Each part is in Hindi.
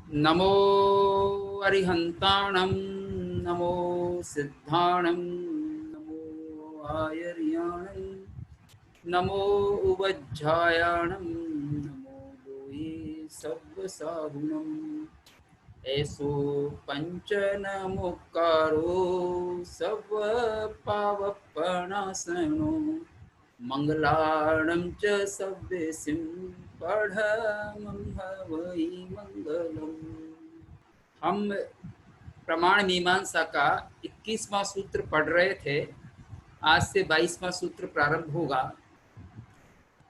नमो अरिहन्ताणं नमो सिद्धाणं नमो आयर्याणं नमो उवज्झायाणं नमो लोये सव्वसाहुणम् ऐसो पंचनमुक्कारो सव्वपावपणासनो मंगलाणं च सव्यसिं पढ़मं हवै मंगलम्। हम प्रमाण मीमांसा का 21वां सूत्र पढ़ रहे थे। आज से 22वां सूत्र प्रारंभ होगा।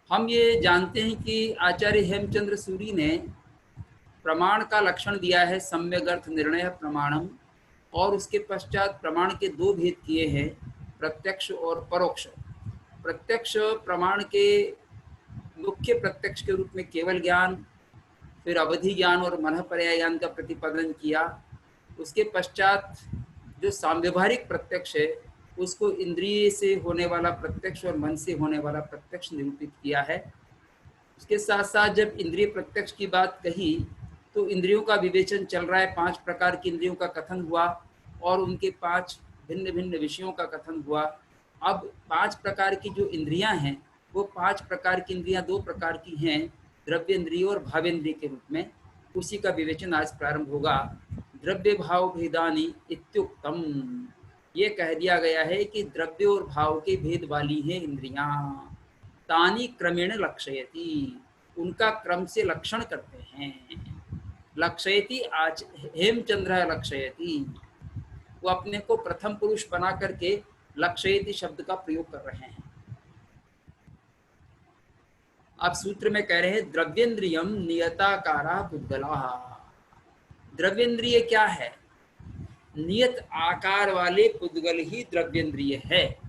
हम ये जानते हैं कि आचार्य हेमचंद्र सूरी ने प्रमाण का लक्षण दिया है, सम्यक अर्थ निर्णय प्रमाणम, और उसके पश्चात प्रमाण के दो भेद किए हैं, प्रत्यक्ष और परोक्ष। प्रत्यक्ष प्रमाण के मुख्य प्रत्यक्ष के रूप में केवल ज्ञान, फिर अवधि ज्ञान और मन पर्याय ज्ञान का प्रतिपादन किया। उसके पश्चात जो सांव्यवहारिक प्रत्यक्ष है उसको इंद्रिय से होने वाला प्रत्यक्ष और मन से होने वाला प्रत्यक्ष निरूपित किया है। उसके साथ साथ जब इंद्रिय प्रत्यक्ष की बात कही तो इंद्रियों का विवेचन चल रहा है। 5 प्रकार की इंद्रियों का कथन हुआ और उनके 5 भिन्न भिन्न विषयों का कथन हुआ। अब 5 प्रकार की जो इंद्रियां हैं वो 5 प्रकार की इंद्रियां 2 प्रकार की हैं, द्रव्येंद्रिय और भावेंद्रिय के रूप में। उसी का विवेचन आज प्रारंभ होगा। द्रव्य भाव भेदानी इत्युक्तम, ये कह दिया गया है कि द्रव्य और भाव के भेद वाली हैं इंद्रियां। तानी क्रमेण लक्षयति, उनका क्रम से लक्षण करते हैं। लक्षयति आज हेमचंद्र लक्षयति, वो अपने को प्रथम पुरुष बना करके लक्षयति शब्द का प्रयोग कर रहे हैं। आप सूत्र में कह रहे हैं द्रव्येंद्रियम नियताकारा पुद्गला। द्रव्येंद्रिय क्या है? नियत आकार वाले पुद्गल ही द्रव्येंद्रिय है।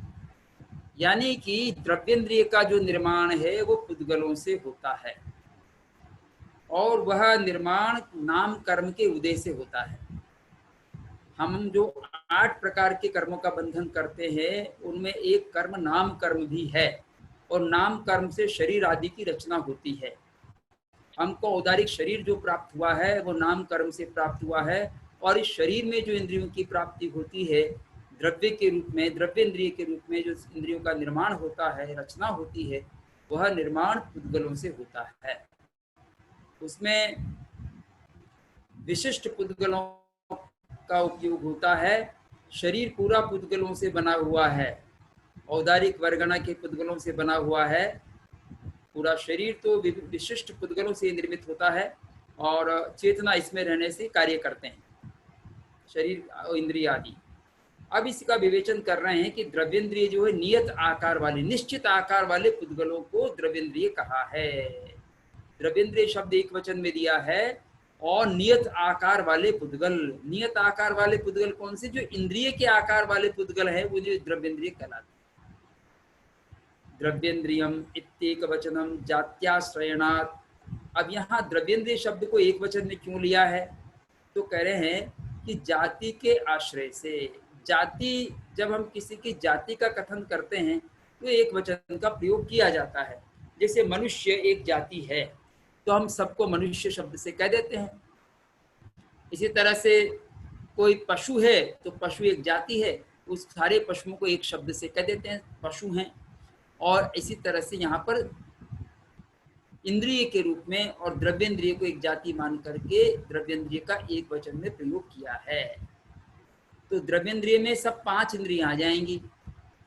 यानी कि द्रव्येंद्रिय का जो निर्माण है वो पुद्गलों से होता है और वह निर्माण नाम कर्म के उदय से होता है। हम जो 8 प्रकार के कर्मों का बंधन करते हैं उनमें एक कर्म नाम कर्म भी है और नाम कर्म से शरीर आदि की रचना होती है। हमको औदारिक शरीर जो प्राप्त हुआ है वो नाम कर्म से प्राप्त हुआ है और इस शरीर में जो इंद्रियों की प्राप्ति होती है द्रव्य के रूप में, द्रव्येंद्रिय के रूप में जो इंद्रियों का निर्माण होता है, रचना होती है, वह निर्माण पुद्गलों से होता है। उसमें विशिष्ट पुद्गलों का उपयोग होता है। शरीर पूरा पुद्गलों से बना हुआ है, औदारिक वर्गणा के पुद्गलों से बना हुआ है। पूरा शरीर तो विशिष्ट पुद्गलों से निर्मित होता है और चेतना इसमें रहने से कार्य करते हैं, शरीर इंद्रिय आदि। अब इसका विवेचन कर रहे हैं कि द्रव्येंद्रिय जो है नियत आकार वाले, निश्चित आकार वाले पुद्गलों को द्रव्येंद्रिय कहा है। द्रव्येंद्रिय शब्द एक वचन में दिया है और नियत आकार वाले पुद्गल, नियत आकार वाले पुद्गल कौन से? जो इंद्रिय के आकार वाले पुद्गल है वो जो द्रव्येंद्रिय कहलाते। द्रव्येंद्रियम इत्येक वचनम जात्याश्रयणात्। अब यहाँ द्रव्येंद्रिय शब्द को एक वचन में क्यों लिया है? तो कह रहे हैं कि जाति के आश्रय से। जाति, जब हम किसी की जाति का कथन करते हैं तो एक वचन का प्रयोग किया जाता है। जैसे मनुष्य एक जाति है तो हम सबको मनुष्य शब्द से कह देते हैं। इसी तरह से कोई पशु है तो पशु एक जाति है, उस सारे पशुओं को एक शब्द से कह देते हैं, पशु हैं। और इसी तरह से यहाँ पर इंद्रिय के रूप में और द्रव्येंद्रिय को एक जाति मान करके द्रव्येंद्रिय का एक वचन में प्रयोग किया है। तो द्रव्येंद्रिय में सब 5 इंद्रियां आ जाएंगी।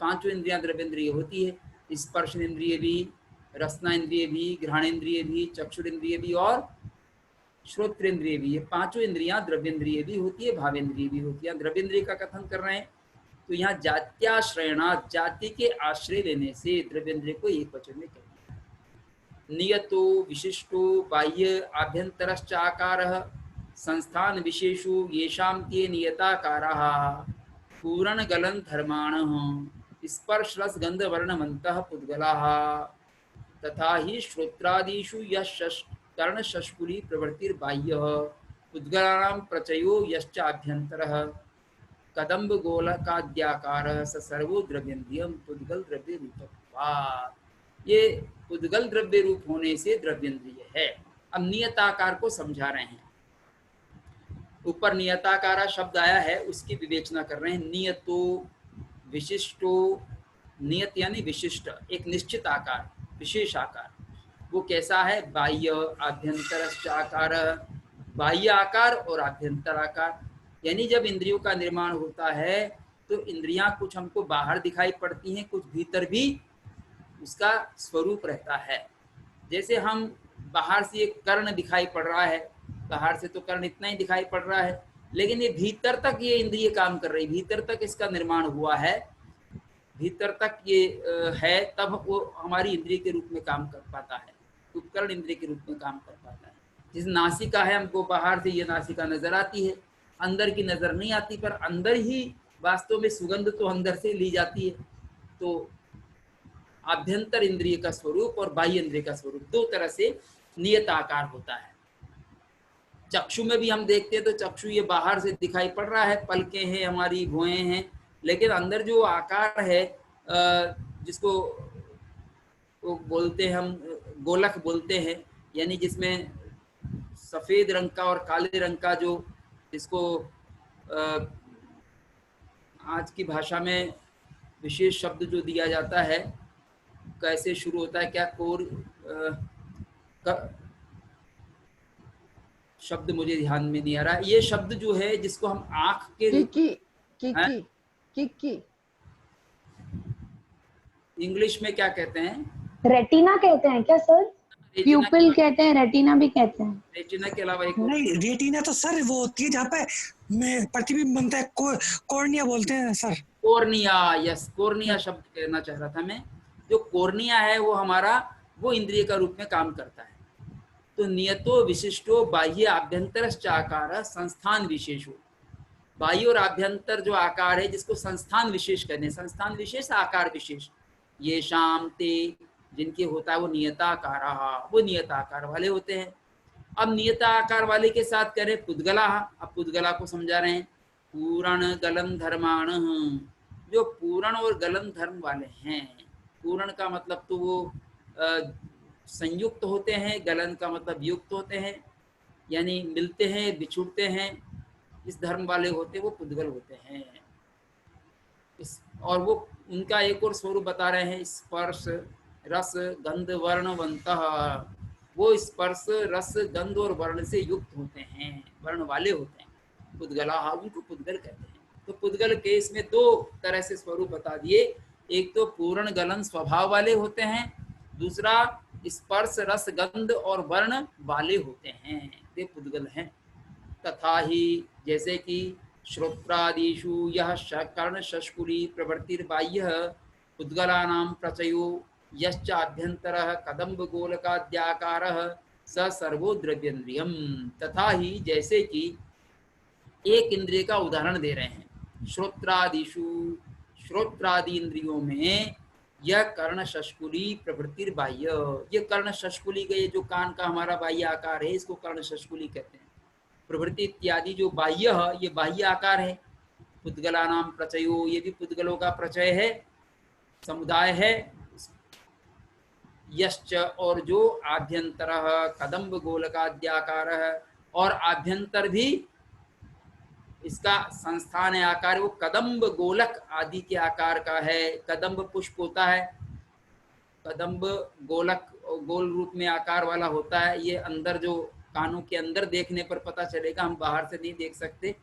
5 इंद्रियां द्रव्येंद्रिय होती है। स्पर्श इंद्रिय भी, रसना इंद्रिय भी, घ्राण इंद्रिय भी, चक्षुर इंद्रिय भी और श्रोत्रेंद्रिय भी। ये 5 इंद्रियां द्रव्येंद्रिय भी होती है, भावेंद्रिय भी होती है। द्रव्येंद्रिय का कथन कर रहे हैं तो यहाँ जात्याश्रयणात्, जाति के आश्रय लेने से द्रव्येंद्रिय को एक वचन में कहते हैं। नियतो विशिष्टो बाह्य आभ्यंतरश्च आकारः संस्थान विशेषो येषां ते नियताकाराः पूरण गलन धर्माणः स्पर्श रस गंध वर्णमन्तः पुद्गलाः तथा ही श्रोत्रादिषु कर्ण शष्कुली प्रवृत्तिर्बाह्यः पुद्गलानां प्रचयो यश्च आभ्यन्तरः कदम्ब गोलकाद्याकार स सर्वो द्रव्येंद्रियम पुद्गल द्रव्य रूपत्वात्। ये पुद्गल द्रव्य रूप होने से द्रव्येंद्रिय है। अब नियताकार को समझा रहे हैं। ऊपर नियताकारा शब्द आया है, उसकी विवेचना कर रहे हैं। नियतो विशिष्टो, नियत यानी विशिष्ट, एक निश्चित आकार, विशेष आकार। वो कैसा है? बाह्य आभ्यंतर आकार, बाह्य आकार और आभ्यंतर आकार। यानी जब इंद्रियों का निर्माण होता है तो इंद्रियां कुछ हमको बाहर दिखाई पड़ती हैं, कुछ भीतर भी उसका स्वरूप रहता है। जैसे हम बाहर से एक कर्ण दिखाई पड़ रहा है, बाहर से तो कर्ण इतना ही दिखाई पड़ रहा है, लेकिन ये भीतर तक ये इंद्रिय काम कर रही, भीतर तक इसका निर्माण हुआ है, भीतर तक ये है, तब वो हमारी इंद्रिय के रूप में काम कर पाता है, उपकरण इंद्रिय के रूप में काम कर पाता है। जिस नासिका है, हमको बाहर से ये नासिका नजर आती है, अंदर की नजर नहीं आती, पर अंदर ही वास्तव में सुगंध तो अंदर से ली जाती है। तो आभ्यंतर इंद्रिय का स्वरूप और बाह्य इंद्रिय का स्वरूप दो तरह से नियत आकार होता है। चक्षु में भी हम देखते हैं तो चक्षु ये बाहर से दिखाई पड़ रहा है, पलकें हैं, हमारी भुएं हैं, लेकिन अंदर जो आकार है जिसको वो बोलते हैं हम गोलक बोलते हैं, यानी जिसमें सफेद रंग का और काले रंग का जो, इसको आज की भाषा में विशेष शब्द जो दिया जाता है, कैसे शुरू होता है, क्या शब्द मुझे ध्यान में नहीं आ रहा। ये शब्द जो है जिसको हम आंख के इंग्लिश में क्या कहते हैं? रेटिना कहते हैं क्या सर? प्यूपिल कहते हैं, रेटिना भी कहते हैं। रेटिना के अलावा एक नहीं, रेटिना तो सर वो होती है जहाँ पे प्रतिबिंब बनता है, कॉर्निया बोलते हैं सर। कॉर्निया, यस, कॉर्निया शब्द कहना चाह रहा था मैं। जो कॉर्निया है वो हमारा वो इंद्रिय का रूप में काम करता है। तो नियतो विशिष्टो बाह्य आभ्यंतर आकार संस्थान विशेषो, बाह्य और आभ्यंतर जो आकार है जिसको संस्थान विशेष कहते हैं, संस्थान विशेष आकार विशेष, ये शाम ते जिनके होता है वो नियताकार, वो नियताकार वाले होते हैं। अब नियताकार वाले के साथ कह रहे पुद्गला, अब पुद्गला को समझा रहे हैं। पूरण गलन धर्माण, जो पूरण और गलन धर्म वाले हैं। पूरण का मतलब तो वो संयुक्त होते हैं, गलन का मतलब युक्त होते हैं, यानी मिलते हैं बिछुड़ते हैं, इस धर्म वाले होते वो पुद्गल होते हैं। और वो उनका एक और स्वरूप बता रहे हैं, स्पर्श रस गंध वर्णवंतः, वो स्पर्श रस गंध और वर्ण से युक्त होते हैं, वर्ण वाले होते हैं, पुद्गला, उनको पुद्गल कहते हैं। तो पुद्गल के इसमें दो तरह से स्वरूप बता दिए, एक तो पूर्ण गलन स्वभाव वाले होते हैं, दूसरा स्पर्श रस गंध और वर्ण वाले होते हैं, वे पुद्गल हैं। तथा ही जैसे कि श्रोत्रादिषु यह कर्ण शष्कुली प्रवृत्तिर्बाह्यः पुद्गलानां प्रचयो यश्च आभ्यंतरः कदम्ब गोलकाद्याकारः स सर्वो द्रव्येन्द्रियम्। तथा ही जैसे कि एक इंद्रिय का उदाहरण दे रहे हैं, श्रोत्रादिषु, श्रोत्रादि इंद्रियों में यह कर्ण शष्कुली प्रवृत्तिर बाह्य, ये कर्ण शष्कुली का ये जो कान का हमारा बाह्य आकार है इसको कर्ण शष्कुली कहते हैं। प्रवृत्ति इत्यादि जो बाह्य है ये बाह्य आकार है। पुद्गला नाम प्रचयो, ये भी पुद्गलों का प्रचय है, समुदाय है। यश्च, और जो आभ्यंतर कदम्ब गोलकाद्याकार, और आभ्यंतर भी इसका संस्थान है, आकार वो कदम्ब गोलक आदि के आकार का है। कदम्ब पुष्प होता है, कदम्ब गोलक गोल रूप में आकार वाला होता है। ये अंदर जो कानों के अंदर देखने पर पता चलेगा, हम बाहर से नहीं देख सकते,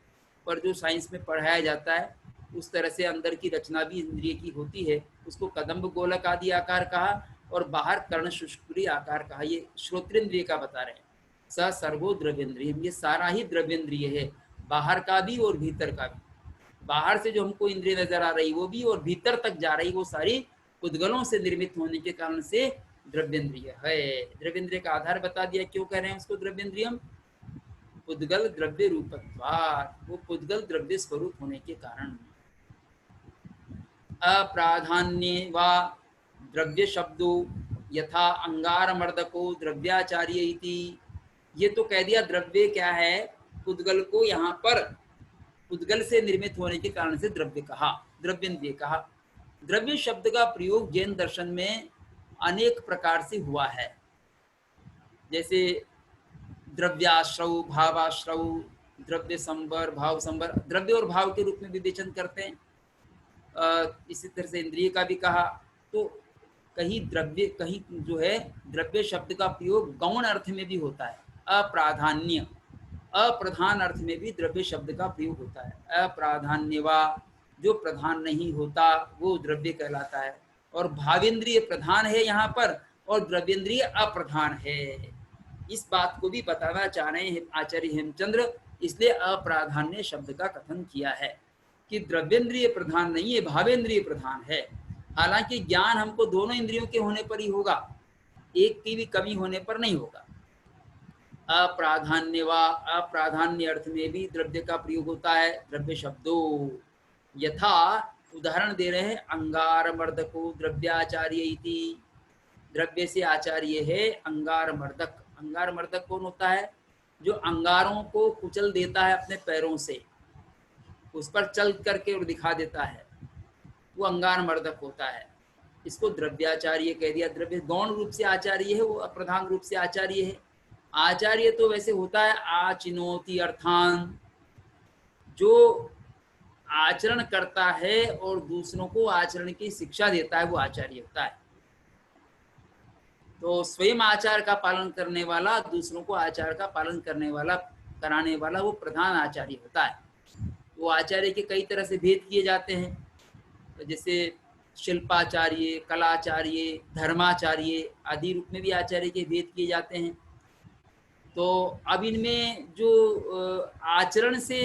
पर जो साइंस में पढ़ाया जाता है उस तरह से अंदर की रचना भी इंद्रिय की होती है, उसको कदम्ब गोलक आदि आकार कहा, और बाहर कर्ण शुष्कुली आकार कहा। ये श्रोत्रेंद्रिय का बता रहे हैं। स सर्वो द्रव्येन्द्रिय, ये सारा ही द्रव्येन्द्रिय है, बाहर का भी और भीतर का भी। बाहर से जो हमको इंद्रिय नजर आ रही वो भी, और भीतर तक जा रही वो सारी पुद्गलों से निर्मित होने के कारण से द्रव्येन्द्रिय है। द्रव्येन्द्रिय का आधार बता दिया, क्यों कह रहे हैं उसको द्रव्येन्द्रियम, पुद्गल द्रव्य रूपत्वात्, वो पुद्गल द्रव्य स्वरूप होने के कारण। अप्राधान्ये वा द्रव्य शब्दो यथा अंगार मर्दको द्रव्याचार्य इति, ये तो कह दिया द्रव्य क्या है, पुद्गल को यहाँ पर पुद्गल से निर्मित होने के कारण से द्रव्य कहा, द्रव्येन्द्रिय कहा। द्रव्य शब्द का प्रयोग जैन दर्शन में अनेक प्रकार से हुआ है, जैसे द्रव्याश्रव, भावाश्रव, द्रव्य संवर, भाव संवर, द्रव्य और भाव के रूप में विवेचन करते हैं। इसी तरह से इंद्रिय का भी कहा। तो कहीं द्रव्य, कहीं जो है द्रव्य शब्द का प्रयोग गौण अर्थ में भी होता है, अप्राधान्य, अप्रधान अर्थ में भी द्रव्य शब्द का प्रयोग होता है। अप्राधान्यवा, जो प्रधान नहीं होता वो द्रव्य कहलाता है। और भावेंद्रिय प्रधान है यहाँ पर और द्रव्येंद्रिय अप्रधान है। इस बात को भी बताना चाह रहे हैं आचार्य हेमचंद्र, इसलिए अप्राधान्य शब्द का कथन किया है कि द्रव्येंद्रिय प्रधान नहीं है, भावेंद्रिय प्रधान है। हालांकि ज्ञान हमको दोनों इंद्रियों के होने पर ही होगा, एक की भी कमी होने पर नहीं होगा। अप्राधान्य व अप्राधान्य अर्थ में भी द्रव्य का प्रयोग होता है, द्रव्य शब्दों। यथा उदाहरण दे रहे हैं, अंगार मर्दको द्रव्याचार्य इति, द्रव्य से आचार्य है अंगार मर्दक। अंगार मर्दक कौन होता है? जो अंगारों को कुचल देता है अपने पैरों से, उस पर चल करके और दिखा देता है, वो अंगार मर्दक होता है। इसको द्रव्याचार्य कह दिया। द्रव्य गौण रूप से आचार्य है, वो अप्रधान रूप से आचार्य है। आचार्य तो वैसे होता है आचिनोति अर्थान, जो आचरण करता है और दूसरों को आचरण की शिक्षा देता है, वो आचार्य होता है। तो स्वयं आचार का पालन करने वाला, दूसरों को आचार का पालन करने वाला, कराने वाला, वो प्रधान आचार्य होता है। वो आचार्य के कई तरह से भेद किए जाते हैं, जैसे शिल्पाचार्य, कलाचार्य, धर्माचार्य आदि रूप में भी आचार्य के भेद किए जाते हैं। तो अब इनमें जो आचरण से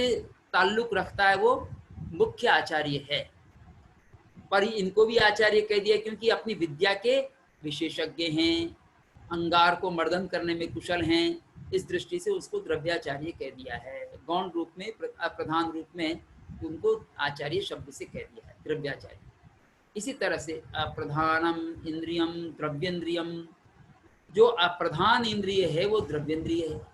ताल्लुक रखता है वो मुख्य आचार्य है, पर इनको भी आचार्य कह दिया क्योंकि अपनी विद्या के विशेषज्ञ हैं, अंगार को मर्दन करने में कुशल हैं, इस दृष्टि से उसको द्रव्याचार्य कह दिया है। गौण रूप में, प्रधान रूप में उनको आचार्य शब्द से कह दिया है, द्रव्याचार्य। इसी तरह से अप्रधानम इंद्रियम द्रव्येंद्रियम, जो अप्रधान इंद्रिय है वो द्रव्येंद्रिय है।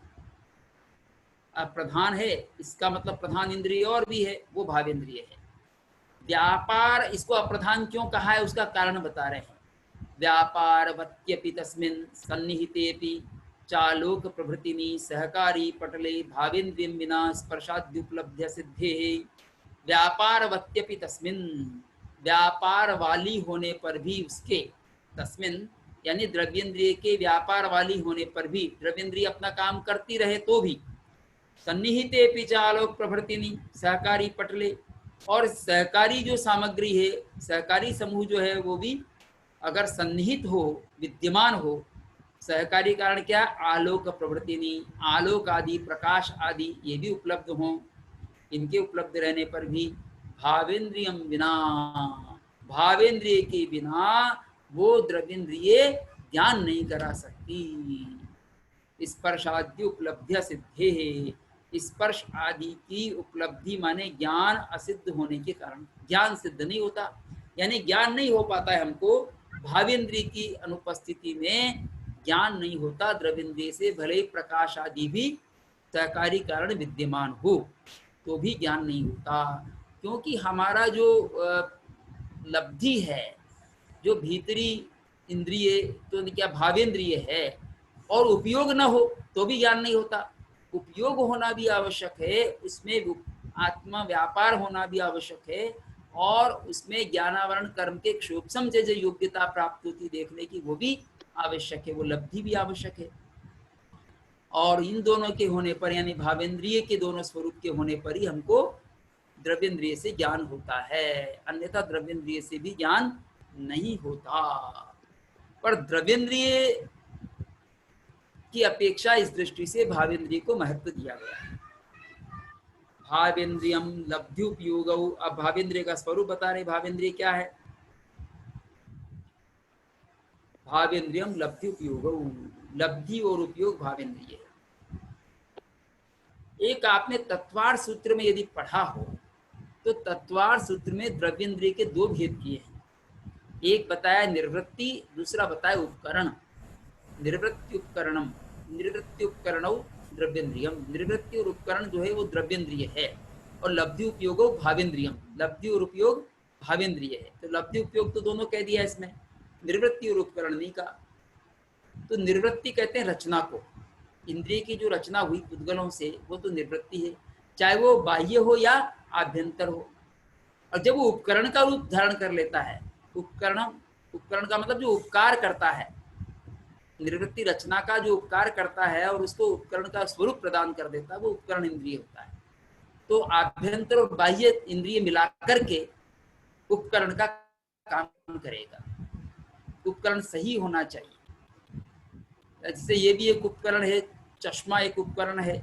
अप्रधान है इसका मतलब प्रधान इंद्रिय और भी है, वो भावेंद्रिय है। व्यापार, इसको अप्रधान क्यों कहा है उसका कारण बता रहे हैं। व्यापारवत्यपि तस्मिन् सन्निहितेपि चालोक प्रभृतिनि सहकारी पटले भावेन्द्रियं विना स्पर्शाद्युपलब्ध्य सिद्धेः। व्यापारवत्यपि तस्मिन्, व्यापार वाली होने पर भी उसके, तस्मिन् यानी द्रव्येंद्रिय के व्यापार वाली होने पर भी, द्रव्येंद्रिय अपना काम करती रहे तो भी, सन्निहितेपि चालोक प्रभृतिनि सहकारी पटले, और सहकारी जो सामग्री है, सहकारी समूह जो है वो भी अगर सन्निहित हो, विद्यमान हो, सहकारी कारण क्या? आलोक प्रवृत्तिनी, आलोक आदि, प्रकाश आदि ये भी उपलब्ध हों, इनके उपलब्ध रहने पर भी भावेंद्रियम विना, भावेंद्रिय के बिना वो द्रव्येंद्रिय ज्ञान नहीं करा सकती। स्पर्शाद्य उपलब्ध्य सिद्धे, स्पर्श आदि की उपलब्धि माने ज्ञान असिद्ध होने के कारण ज्ञान सिद्ध नहीं होता, यानी ज्ञान नहीं हो पाता है हमको। भावेंद्रिय की अनुपस्थिति में ज्ञान नहीं होता द्रव्येंद्रिय से, भले ही प्रकाश आदि भी सहकारी कारण विद्यमान हो तो भी ज्ञान नहीं होता, क्योंकि हमारा जो लब्धि है, जो भीतरी इंद्रिय तो क्या भावेंद्रिय है, और उपयोग न हो तो भी ज्ञान नहीं होता। उपयोग होना भी आवश्यक है, उसमें आत्मा व्यापार होना भी आवश्यक है, और उसमें ज्ञानावरण कर्म के क्षोभसम से जो योग्यता प्राप्त होती देखने की वो भी आवश्यक है, वो लब्धि भी आवश्यक है। और इन दोनों के होने पर, यानी भावेंद्रिय के दोनों स्वरूप के होने पर ही हमको द्रव्येंद्रिय से ज्ञान होता है, अन्यथा द्रव्येंद्रिय से भी ज्ञान नहीं होता। पर द्रव्येंद्रिय की अपेक्षा इस दृष्टि से भावेंद्रिय को महत्व दिया गया है। भावेंद्रियम लब्ध्युपयोग, अब भावेंद्रिय का स्वरूप बता रहे, भावेंद्रिय क्या है? भावेंद्रियम लब्ध्युपयोग, लब्धि और उपयोग भावेंद्रिय है। एक आपने तत्वार सूत्र में यदि पढ़ा हो तो तत्वार सूत्र में द्रव्येंद्रिय के दो भेद किए हैं, एक बताया निर्वृत्ति, दूसरा बताया उपकरण। निर्वृत्ति उपकरणम, निर्वृत्ति उपकरणौ द्रव्येंद्रियम, निर्वृत्ति और उपकरण जो है वो द्रव्येंद्रिय है, और लब्धि उपयोग भावेंद्रियम, लब्धि और उपयोग भावेंद्रिय है। तो लब्धि उपयोग तो दोनों कह दिया इसमें, निर्वृत्ति और उपकरण नहीं कहा। तो निर्वृत्ति कहते हैं रचना को, इंद्रिय की जो रचना हुई पुद्गलों से वो तो निवृत्ति है, चाहे वो बाह्य हो या आभ्यंतर हो। और जब वो उपकरण का रूप धारण कर लेता है, उपकरण का मतलब जो उपकार करता है, निवृत्ति रचना का जो उपकार करता है और उसको उपकरण का स्वरूप प्रदान कर देता है, वो उपकरण इंद्रिय होता है। तो आभ्यंतर और बाह्य इंद्रिय मिलाकर के उपकरण का काम करेगा। उपकरण सही होना चाहिए। जैसे ये भी एक उपकरण है, चश्मा एक उपकरण है,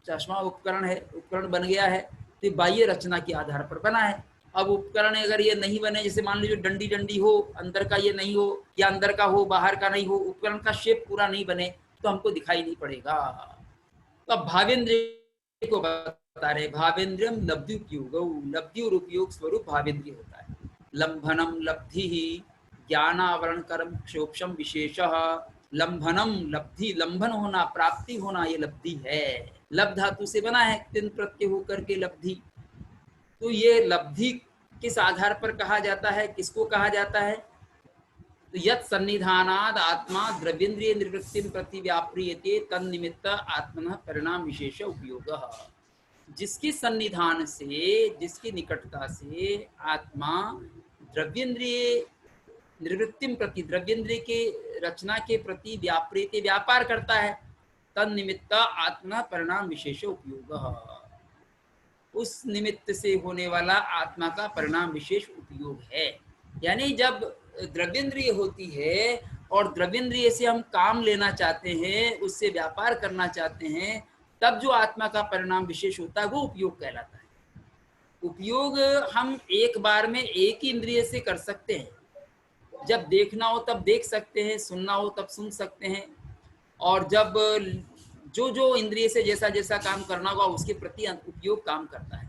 चश्मा उपकरण है, उपकरण बन गया है तो बाह्य रचना के आधार पर बना है। अब उपकरण अगर ये नहीं बने, जैसे मान लीजिए डंडी डंडी हो, अंदर का ये नहीं हो, या अंदर का हो बाहर का नहीं हो, उपकरण का शेप पूरा नहीं बने तो हमको दिखाई नहीं पड़ेगा। तो अब भावेंद्रिय को बता रहे, भावेंद्रियम लब्धि उपयोग, लब्धि और उपयोग स्वरूप भावेंद्रिय होता है। लंभनम लब्धि ही ज्ञानावरण कर्म क्षोक्षम विशेषः। लंभनम लब्धि, लंभन होना, प्राप्ति होना, ये लब्धि है। लब धातु से बना है, तिन प्रत्यय होकर के लब्धि। तो ये लब्धि किस आधार पर कहा जाता है, किसको कहा जाता है? तो यत् सन्निधानाद आत्मा द्रव्येन्द्रिय निवृत्ति प्रति व्याप्रियते तन्निमित्त आत्मनः परिणाम विशेष उपयोग। जिसकी सन्निधान से, जिसकी निकटता से आत्मा द्रव्येन्द्रिय निवृत्ति प्रति, द्रव्येन्द्रिय के रचना के प्रति व्याप्रियते व्यापार करता है, तन्निमित्त आत्मा परिणाम विशेष उपयोग। उस निमित्त से होने वाला आत्मा का परिणाम विशेष उपयोग है। यानी जब द्रव्येंद्रिय होती है और द्रव्येंद्रिय से हम काम लेना चाहते हैं, उससे व्यापार करना चाहते हैं, तब जो आत्मा का परिणाम विशेष होता है वो उपयोग कहलाता है। उपयोग हम एक बार में एक ही इंद्रिय से कर सकते हैं। जब देखना हो तब देख सकते हैं, सुनना हो तब सुन सकते हैं, और जब जो जो इंद्रिय से जैसा जैसा काम करना होगा उसके प्रति उपयोग काम करता है।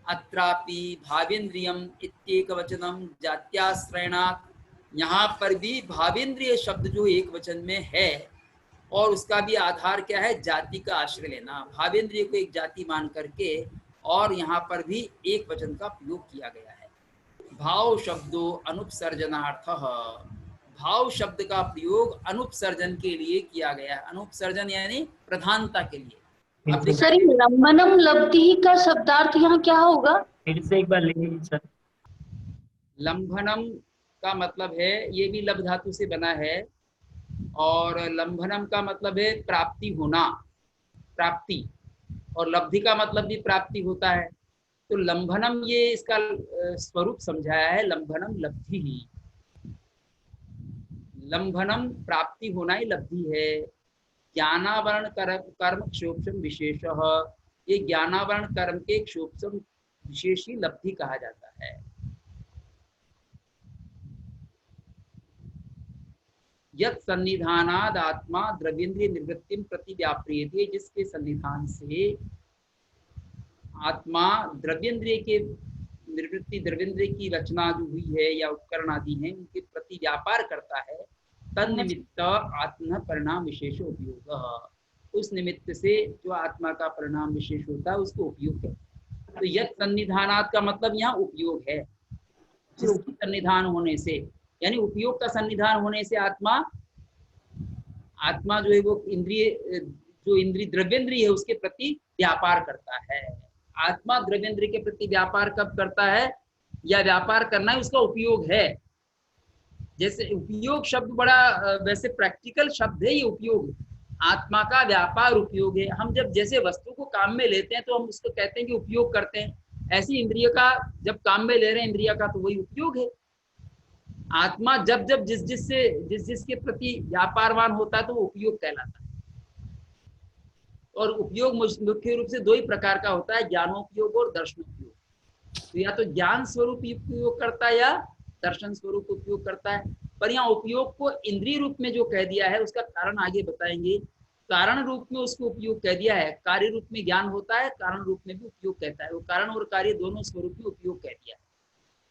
अत्रापि भावेन्द्रियम इत्येक वचनम जात्याश्रयणात्, यहाँ पर भी भावेन्द्रिय शब्द जो एक वचन में है, और उसका भी आधार क्या है? जाति का आश्रय लेना। भावेन्द्रिय को एक जाति मान करके और यहाँ पर भी एक वचन का प्रयोग किया गया है। भाव शब्दों अनुपसर्जनार्थः, भाव शब्द का प्रयोग अनुपसर्जन के लिए किया गया है। अनुपसर्जन यानी प्रधानता के लिए। अब सर लंबनम लब्धि का शब्दार्थ यहाँ क्या होगा? फिर से एक बार लेंगे सर। लंभनम का मतलब है, ये भी लब धातु से बना है, और लंभनम का मतलब है प्राप्ति होना, प्राप्ति, और लब्धि का मतलब भी प्राप्ति होता है। तो लंभनम ये इसका स्वरूप समझाया है, लंभनम लब्धि ही। लंभनम प्राप्ति होना ही लब्धि है। ज्ञानावरण कर्म क्षोभम विशेषः, ये ज्ञानावरण कर्म के क्षोभम विशेष ही लब्धि कहा जाता है। यत् सन्निधानाद आत्मा द्रव्येन्द्रिय निवृत्ति प्रति व्याप्रियते, जिसके सन्निधान से आत्मा द्रव्येन्द्रिय के निवृत्ति, द्रव्येन्द्रिय की रचना जो हुई है या उपकरण आदि हैं उनके प्रति व्यापार करता है, तन्निमित्त आत्म परिणाम विशेष उपयोग, उस निमित्त से जो आत्मा का परिणाम विशेष होता है उसको उपयोग है। तो यत् सन्निधानात् का मतलब यहाँ उपयोग है। जिसकी सन्निधान होने से, यानी उपयोग का सन्निधान होने से आत्मा जो है वो इंद्रिय, जो इंद्रिय द्रव्येंद्रिय है उसके प्रति व्यापार करता है। आत्मा द्रव्येंद्रिय के प्रति व्यापार कब करता है, या व्यापार करना है उसका उपयोग है। जैसे उपयोग शब्द बड़ा वैसे प्रैक्टिकल शब्द है, ये उपयोग आत्मा का व्यापार उपयोग है। हम जब जैसे वस्तु को काम में लेते हैं तो हम उसको कहते हैं कि उपयोग करते हैं, ऐसी इंद्रिय का जब काम में ले रहे हैं इंद्रिय का तो वही उपयोग है। आत्मा जब जब जिस जिसके प्रति व्यापारवान होता है तो वो उपयोग कहलाता है। और उपयोग मुख्य रूप से दो ही प्रकार का होता है, ज्ञानोपयोग और दर्शनोपयोग। तो या तो ज्ञान स्वरूप उपयोग करता है या दर्शन स्वरूप उपयोग करता है। पर यहाँ उपयोग को इंद्रिय रूप में जो कह दिया है उसका कारण आगे बताएंगे। कारण रूप में उसको उपयोग कह दिया है, कार्य रूप में ज्ञान होता है, कारण रूप में भी उपयोग कहता है, वो कारण और कार्य दोनों स्वरूप में उपयोग कह दिया है।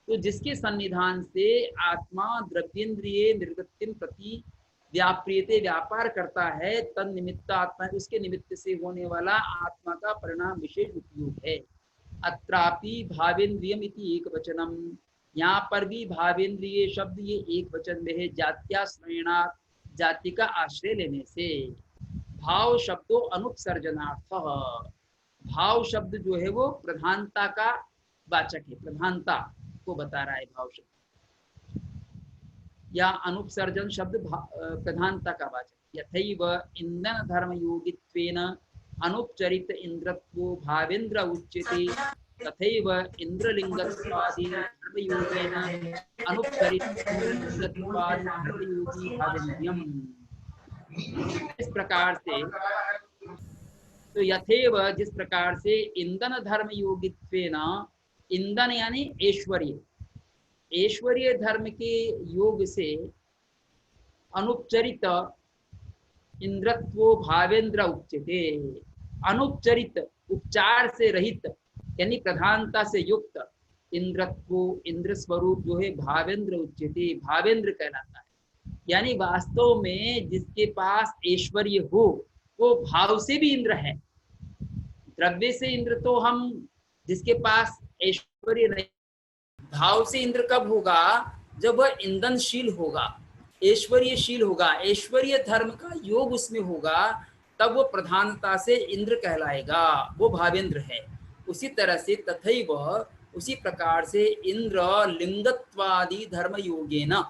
तो जिसके सन्निधान से आत्मा द्रव्येन्द्रिय निवृत्ति प्रति व्याप्रियते व्यापार करता है, तन निमित्त आत्मा, उसके निमित्त से होने वाला आत्मा का परिणाम विशेष उपयोग है। अत्रापि भावेन्द्रियम इति एक वचनम, यहाँ पर भी भावेन्द्रिय शब्द ये एक वचन में है, जात्याश्रयणात्, जाति का आश्रय लेने से। भाव शब्दों अनुपसर्जनार्थ, भाव शब्द जो है वो प्रधानता का वाचक है, प्रधानता को बता रहा है भाव शब्द, या अनुपसर्जन शब्द प्रधानता का वाचक। यथैव इंधन धर्म योगित्वेन अनुपचरित इंद्रत्वो भावेन्द्र उच्यते तथैव इंद्रलिंगत्वादि धर्मयोगेन अनुपचरित इंद्रलिंगत्वादि धर्मयोगी भावेन्द्रियम्। इस प्रकार से, तो यथेव जिस प्रकार से इंधन धर्म योगित्वेन, इंधन यानी ऐश्वर्य, ऐश्वर्य धर्म के योग से अनुपचरित इंद्रत्वो भावेन्द्र उच्यते, अनुपचरित उपचार से रहित यानी प्रधानता से युक्त इंद्रत्वो, इंद्र स्वरूप जो है भावेन्द्र उच्यते, भावेन्द्र कहलाता है। यानी वास्तव में जिसके पास ऐश्वर्य हो वो भाव से भी इंद्र है, द्रव्य से इंद्र तो हम, जिसके पास ऐश्वर्य नहीं, भाव से इंद्र कब होगा, जब वह ईंधनशील होगा, ऐश्वर्यशील होगा, ऐश्वर्य धर्म का योग उसमें होगा, तब वो प्रधानता से इंद्र कहलाएगा, वो भावेंद्र है। उसी तरह से तथैव, उसी प्रकार से इंद्र लिंगत्वादि धर्म योगेन,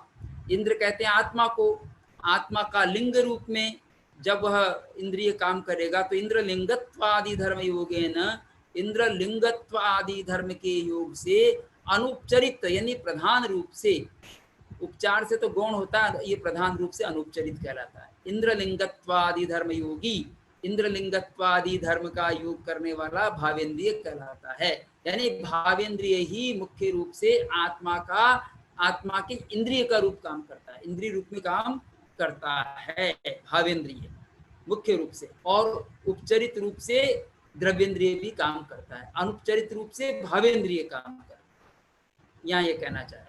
इंद्र कहते हैं आत्मा को, आत्मा का लिंग रूप में जब वह इंद्रिय काम करेगा तो इंद्र लिंगत्वादि धर्म योगेन, इंद्र लिंगत्वादि धर्म के योग से अनुपचरित यानी प्रधान रूप से, उपचार से तो गौण होता है, ये प्रधान रूप से अनुपचरित कहलाता है। इंद्रलिंगत्वादि धर्म योगी, इंद्रलिंगत्वादि धर्म का योग करने वाला भावेंद्रिय कहलाता है। यानी भावेंद्रिय ही मुख्य रूप से आत्मा का, आत्मा के इंद्रिय का रूप काम करता है, इंद्रिय रूप में काम करता है भावेंद्रिय मुख्य रूप से, और उपचरित रूप से द्रव्येंद्रिय भी काम करता है, अनुपचरित रूप से भावेंद्रिय काम करता है। यहाँ ये कहना चाहे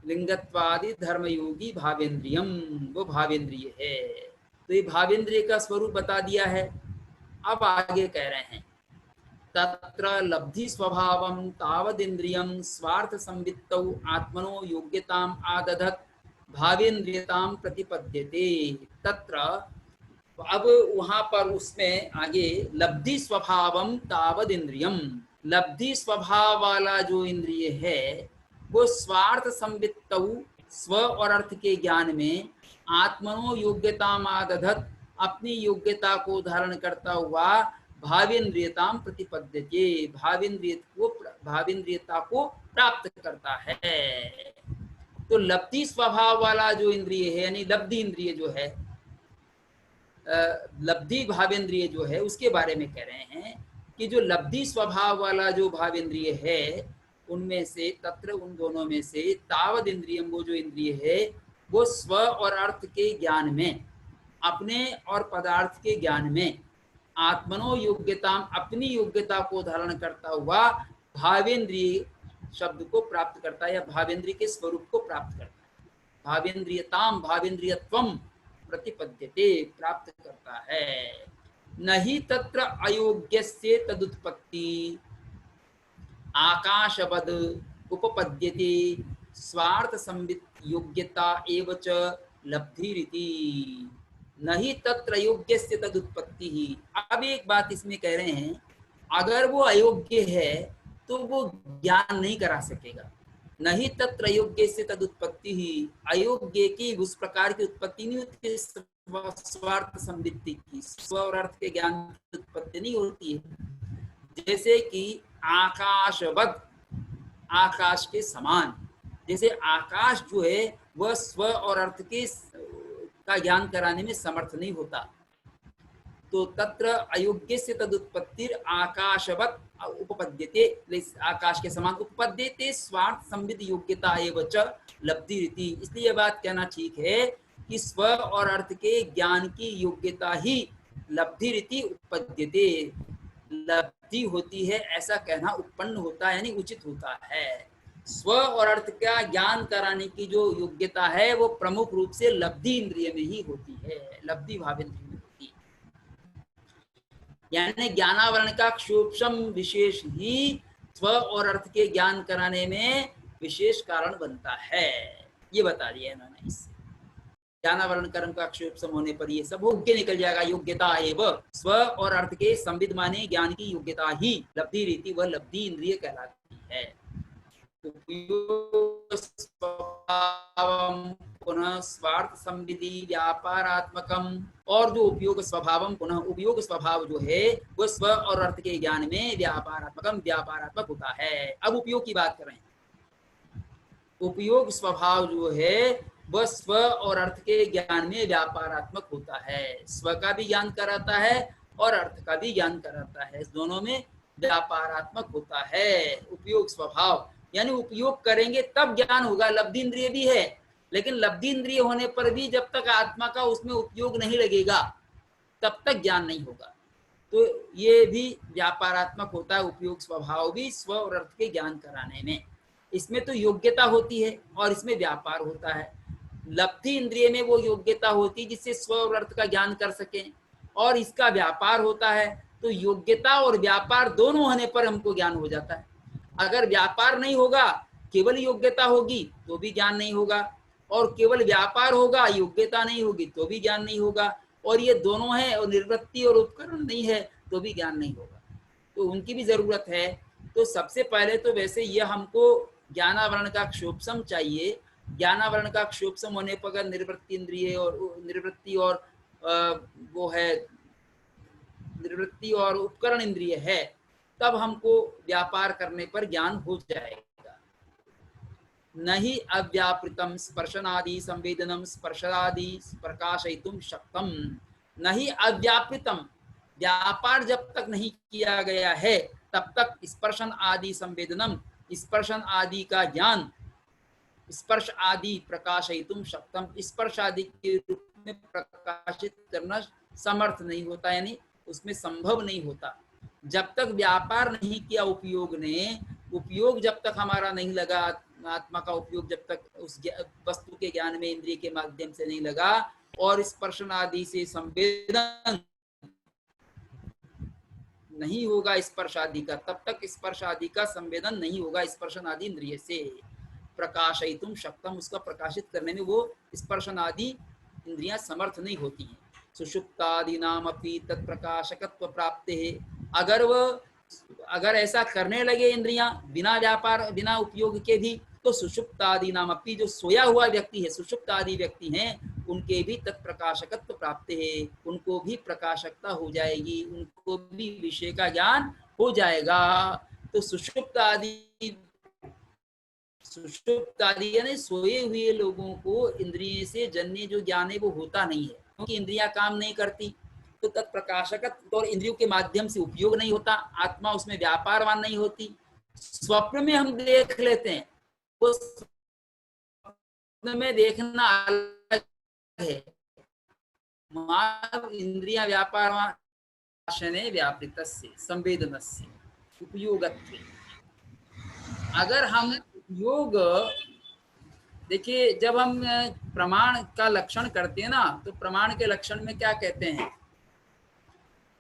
लिंगत्वादि धर्मयोगी भावेंद्रियम, वो भावेंद्रिय है। तो ये भावेंद्रिय का स्वरूप बता दिया है। अब आगे कह रहे हैं तत्र लब्धि स्वभावं तावदिन्द्रियं स्वार्थ संवित्तौ आत्मनो योग्यताम आदधत भावेन्द्रियताम प्रतिपद्यते। तत्र, अब वहां पर उसमें आगे लब्धि स्वभावं तावदिन्द्रियम, लब्धि स्वभाव वाला जो इंद्रिय है वो स्वार्थ संवित्तौ, स्व और अर्थ के ज्ञान में, आत्मनो योग्यताम आदधत, अपनी योग्यता को धारण करता हुआ, भावेन्द्रियताम प्रतिपद्यते, भावेन्द्रियता को प्राप्त करता है। तो लब्धि स्वभाव वाला जो इंद्रिय है, यानी लब्धि इंद्रिय जो है, लब्धि भावेंद्रिय जो है, उसके बारे में कह रहे हैं कि जो लब्धि स्वभाव वाला जो भावेंद्रिय है, उनमें से, तत्र उन दोनों में से, तावद इंद्रियम वो जो इंद्रिय है वो स्व और अर्थ के ज्ञान में, अपने और पदार्थ के ज्ञान में, आत्मनो योग्यता, अपनी योग्यता को धारण करता हुआ भावेंद्रिय शब्द को प्राप्त करता है, या भावेंद्रिय के स्वरूप को प्राप्त करता है। भावेंद्रियताम, भावेंद्रियत्वम प्रतिपद्यते, प्राप्त करता है। नहीं तत्र अयोग्यस्य तदुत्पत्ति आकाशवद उपपद्यते स्वार्थ संवित योग्यता एव च लब्धिरिति। नहीं तत्र अयोग्यस्य तदुत्पत्ति ही। अब एक बात इसमें कह रहे हैं, अगर वो अयोग्य है तो वो ज्ञान नहीं करा सकेगा। नहीं तत्र अयोग्यस्य तदुत्पत्ति ही, अयोग्य की उस प्रकार की उत्पत्ति नहीं होती स्वार्थ संवित्ति की, स्व और अर्थ के ज्ञान की उत्पत्ति नहीं होती है। जैसे कि आकाशवत, आकाश के समान, जैसे आकाश जो है वह स्व और अर्थ के का ज्ञान कराने में समर्थ नहीं होता। तो तत्र अयोग्य से तदुत्पत्तिर आकाशवत उपपद्यते, आकाश के समान उपपद्यते स्वार्थ संविद योग्यता एव च लब्धिरिति। इसलिए यह बात कहना ठीक है कि स्व और अर्थ के ज्ञान की योग्यता ही लब्धिरिति उपपद्यते, लब्धि होती है, ऐसा कहना उत्पन्न होता है, यानी उचित होता है। स्व और अर्थ का ज्ञान कराने की जो योग्यता है वो प्रमुख रूप से लब्धि इंद्रिय में ही होती है, लब्धि भावेंद्रिय में होती है। यानी ज्ञानावरण का क्षोभम विशेष ही स्व और अर्थ के ज्ञान कराने में विशेष कारण बनता है, ये बता दिया इन्होंने इससे। ज्ञानावरण कर्म का क्षोभ होने पर ये सब होके निकल जाएगा। योग्यता एवं स्व और अर्थ के संविद माने ज्ञान की योग्यता ही लब्धि रीति व लब्धि इंद्रिय कहलाती है। उपयोग स्वभावम पुनः स्वार्थ संविधि व्यापारात्मकम, और जो उपयोग स्वभावम पुनः उपयोग स्वभाव जो है वो स्व और अर्थ के ज्ञान में व्यापारात्मकम व्यापारात्मक होता है। अब उपयोग की बात करें। उपयोग स्वभाव जो है वह स्व और अर्थ के ज्ञान में व्यापारात्मक होता है। स्व का भी ज्ञान कराता है और अर्थ का भी ज्ञान कराता है, इस दोनों में व्यापारात्मक होता है उपयोग स्वभाव। यानी उपयोग करेंगे तब ज्ञान होगा। लब्धि इंद्रिय भी है, लेकिन लब्धि इंद्रिय होने पर भी जब तक आत्मा का उसमें उपयोग नहीं लगेगा तब तक ज्ञान नहीं होगा। तो ये भी व्यापारात्मक होता है उपयोग स्वभाव भी स्व और अर्थ के ज्ञान कराने में। इसमें तो योग्यता होती है और इसमें व्यापार होता है। लब्धि इंद्रिय में वो योग्यता होती है जिससे स्व और अर्थ का ज्ञान कर सकें, और इसका व्यापार होता है। तो योग्यता और व्यापार दोनों होने पर हमको ज्ञान हो जाता है। अगर व्यापार नहीं होगा, केवल योग्यता होगी तो भी ज्ञान नहीं होगा, और केवल व्यापार होगा योग्यता नहीं होगी तो भी ज्ञान नहीं होगा, और ये दोनों है और निवृत्ति और उपकरण नहीं है तो भी ज्ञान नहीं होगा। तो उनकी भी जरूरत है। तो सबसे पहले तो वैसे ये हमको ज्ञानावरण का क्षोभसम चाहिए। ज्ञानावरण का क्षोभसम होने पर अगर निवृत्ति इंद्रिय और निवृत्ति और वो है निवृत्ति और उपकरण इंद्रिय है, तब हमको व्यापार करने पर ज्ञान हो जाएगा। नहीं अव्यापृतम स्पर्शनादि संवेदनम स्पर्शादि प्रकाशयितुम शक्तम। नहीं अव्यापृतम, व्यापार जब तक नहीं किया गया है तब तक स्पर्शन आदि संवेदनम, स्पर्शन आदि का ज्ञान, स्पर्श आदि प्रकाशयितुम शक्तम, स्पर्श आदि के रूप में प्रकाशित करना समर्थ नहीं होता, यानी उसमें संभव नहीं होता। जब तक व्यापार नहीं किया उपयोग ने, उपयोग जब तक हमारा नहीं लगा, आत्मा का उपयोग जब तक उस वस्तु के ज्ञान में इंद्रिय के माध्यम से नहीं लगा, और स्पर्शन आदि से संवेदन नहीं होगा स्पर्श आदि का, तब तक स्पर्श आदि का संवेदन नहीं होगा स्पर्शन आदि इंद्रिय से। प्रकाशयितुम शक्तम, उसका प्रकाशित करने में वो स्पर्शन आदि इंद्रियां समर्थ नहीं होती हैं। सुषुप्तादि नाम अपनी तत्प्रकाशकत्व प्राप्त है। अगर ऐसा करने लगे इंद्रियां बिना व्यापार बिना उपयोग के भी, तो सुषुप्त आदि नाम अपनी जो सोया हुआ व्यक्ति है, सुषुप्त आदि व्यक्ति हैं, उनके भी तत्प्रकाशकत्व प्राप्त है, उनको भी प्रकाशकता हो जाएगी, उनको भी विषय का ज्ञान हो जाएगा। तो सुषुप्त आदि यानी सोए हुए लोगों को इंद्रिय से जन्य जो ज्ञान है वो होता नहीं है, क्योंकि इंद्रियां काम नहीं करती। तो तत्प्रकाशकत्व और इंद्रियों के माध्यम से उपयोग नहीं होता, आत्मा उसमें व्यापारवान नहीं होती। स्वप्न में हम देख लेते हैं, वो स्वप्न में देखना अलग है। इंद्रियां व्यापारवान व्यापृतस्य संवेदनस्य उपयोगत्वे। अगर हम उपयोग देखिए, जब हम प्रमाण का लक्षण करते हैं ना, तो प्रमाण के लक्षण में क्या कहते हैं,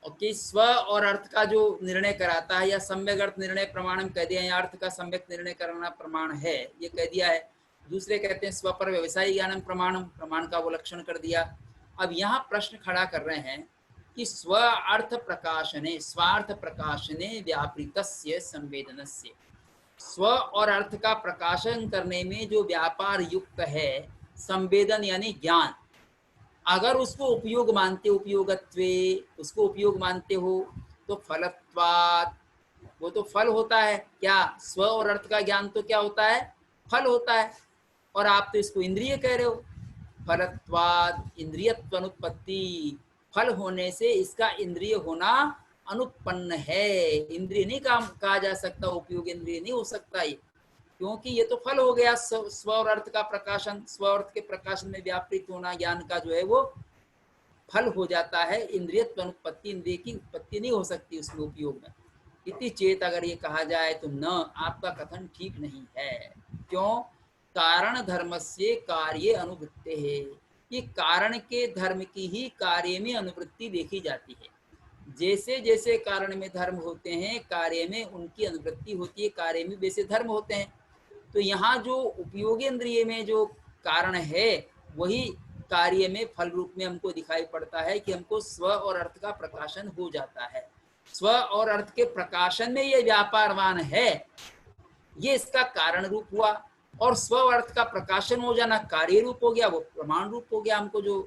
और कि स्व और अर्थ का जो निर्णय कराता है, या सम्यक अर्थ निर्णय प्रमाण हम कह दिया, या अर्थ का सम्यक निर्णय करना प्रमाण है, ये कह दिया है। दूसरे कहते हैं स्व पर व्यवसायी ज्ञानम प्रमाणम, प्रमाण का वो लक्षण कर दिया। अब यहाँ प्रश्न खड़ा कर रहे हैं कि स्व अर्थ प्रकाशने स्वार्थ प्रकाशने व्यापृतस्य संवेदनस्य, स्व और अर्थ का प्रकाशन करने में जो व्यापार युक्त है संवेदन यानी ज्ञान, अगर उसको उपयोग मानते, उपयोगत्वे उसको उपयोग मानते हो, तो फलत्वात्, वो तो फल होता है। क्या स्व और अर्थ का ज्ञान तो क्या होता है, फल होता है, और आप तो इसको इंद्रिय कह रहे हो। फलत्वात् इंद्रियत्व अनुत्पत्ति, फल होने से इसका इंद्रिय होना अनुत्पन्न है। इंद्रिय नहीं कहा जा सकता, उपयोग इंद्रिय नहीं हो सकता ये, क्योंकि ये तो फल हो गया। स्व और अर्थ का प्रकाशन, स्व अर्थ के प्रकाशन में व्यापृत होना ज्ञान का जो है वो फल हो जाता है। इंद्रियत्व अनुत्पत्ति, इंद्रिय की उत्पत्ति नहीं हो सकती उसमें उपयोग में। इति चेत, अगर ये कहा जाए तो न, आपका कथन ठीक नहीं है। क्यों? कारण धर्म से कार्य अनुवृत्ति है, ये कारण के धर्म की ही कार्य में अनुवृत्ति देखी जाती है। जैसे जैसे कारण में धर्म होते हैं, कार्य में उनकी अनुवृत्ति होती है, कार्य में वैसे धर्म होते हैं। तो यहाँ जो उपयोगी इंद्रिय में जो कारण है वही कार्य में फल रूप में हमको दिखाई पड़ता है कि हमको स्व और अर्थ का प्रकाशन हो जाता है। स्व और अर्थ के प्रकाशन में ये व्यापारवान है, ये इसका कारण रूप हुआ। और स्व अर्थ का प्रकाशन हो जाना कार्य रूप हो गया, वो प्रमाण रूप हो गया। हमको जो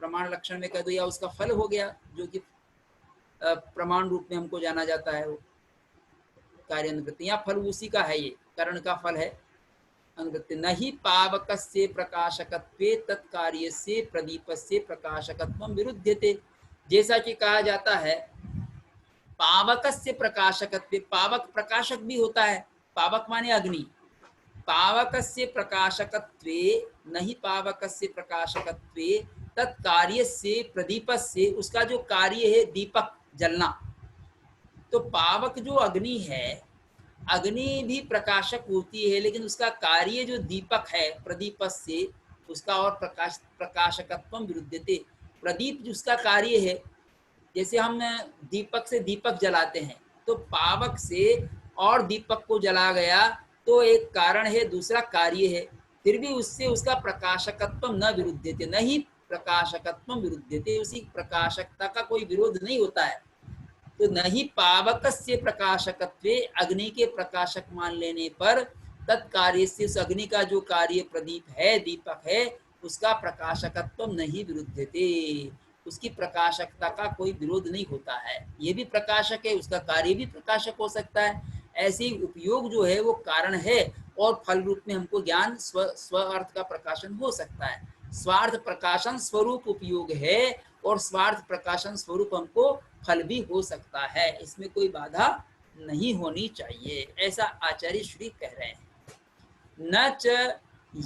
प्रमाण लक्षण में कह दिया उसका फल हो गया, जो कि प्रमाण रूप में हमको जाना जाता है वो कार्य अनुवृत्ति। यहाँ फल उसी का है, ये करण का फल है अनुवृत्ति। नहीं पावकस्य प्रकाशकत्वे तत्कार्यस्य प्रदीपस्य प्रकाशकत्वं विरुध्यते। जैसा कि कहा जाता है पावकस्य प्रकाशकत्वे, पावक प्रकाशक भी होता है, पावक माने अग्नि। पावकस्य प्रकाशकत्वे नहीं पावकस्य प्रकाशकत्वे तत्कार्यस्य प्रदीपस्य, उसका जो कार्य है दीपक जलना। तो पावक जो अग्नि है, अग्नि भी प्रकाशक होती है, लेकिन उसका कार्य जो दीपक है प्रदीपस्य, उसका और प्रकाशकत्वम विरुद्धते। प्रदीप जिसका कार्य है, जैसे हम दीपक से दीपक जलाते हैं, तो पावक से और दीपक को जला गया तो एक कारण है, दूसरा कार्य है, फिर भी उससे उसका प्रकाशकत्व न विरुद्धते, नहीं प्रकाशकत्व विरुद्धते, उसी प्रकाशकता का कोई विरोध नहीं होता है। तो नहीं पावकस्य प्रकाशकत्वे, अग्नि के प्रकाशक मान लेने पर तत्कार्य से, उस अग्नि का जो कार्य प्रदीप है दीपक है, उसका प्रकाशकत्व नहीं विरुद्धते, उसकी प्रकाशकता का कोई विरोध नहीं होता है। ये भी प्रकाशक है, उसका कार्य भी प्रकाशक हो सकता है। ऐसे ही उपयोग जो है वो कारण है और फल रूप में हमको ज्ञान स्व अर्थ का प्रकाशन हो सकता है। स्वार्थ प्रकाशन स्वरूप उपयोग है और स्वार्थ प्रकाशन स्वरूप हमको फल भी हो सकता है, इसमें कोई बाधा नहीं होनी चाहिए, ऐसा आचार्य श्री कह रहे हैं। न च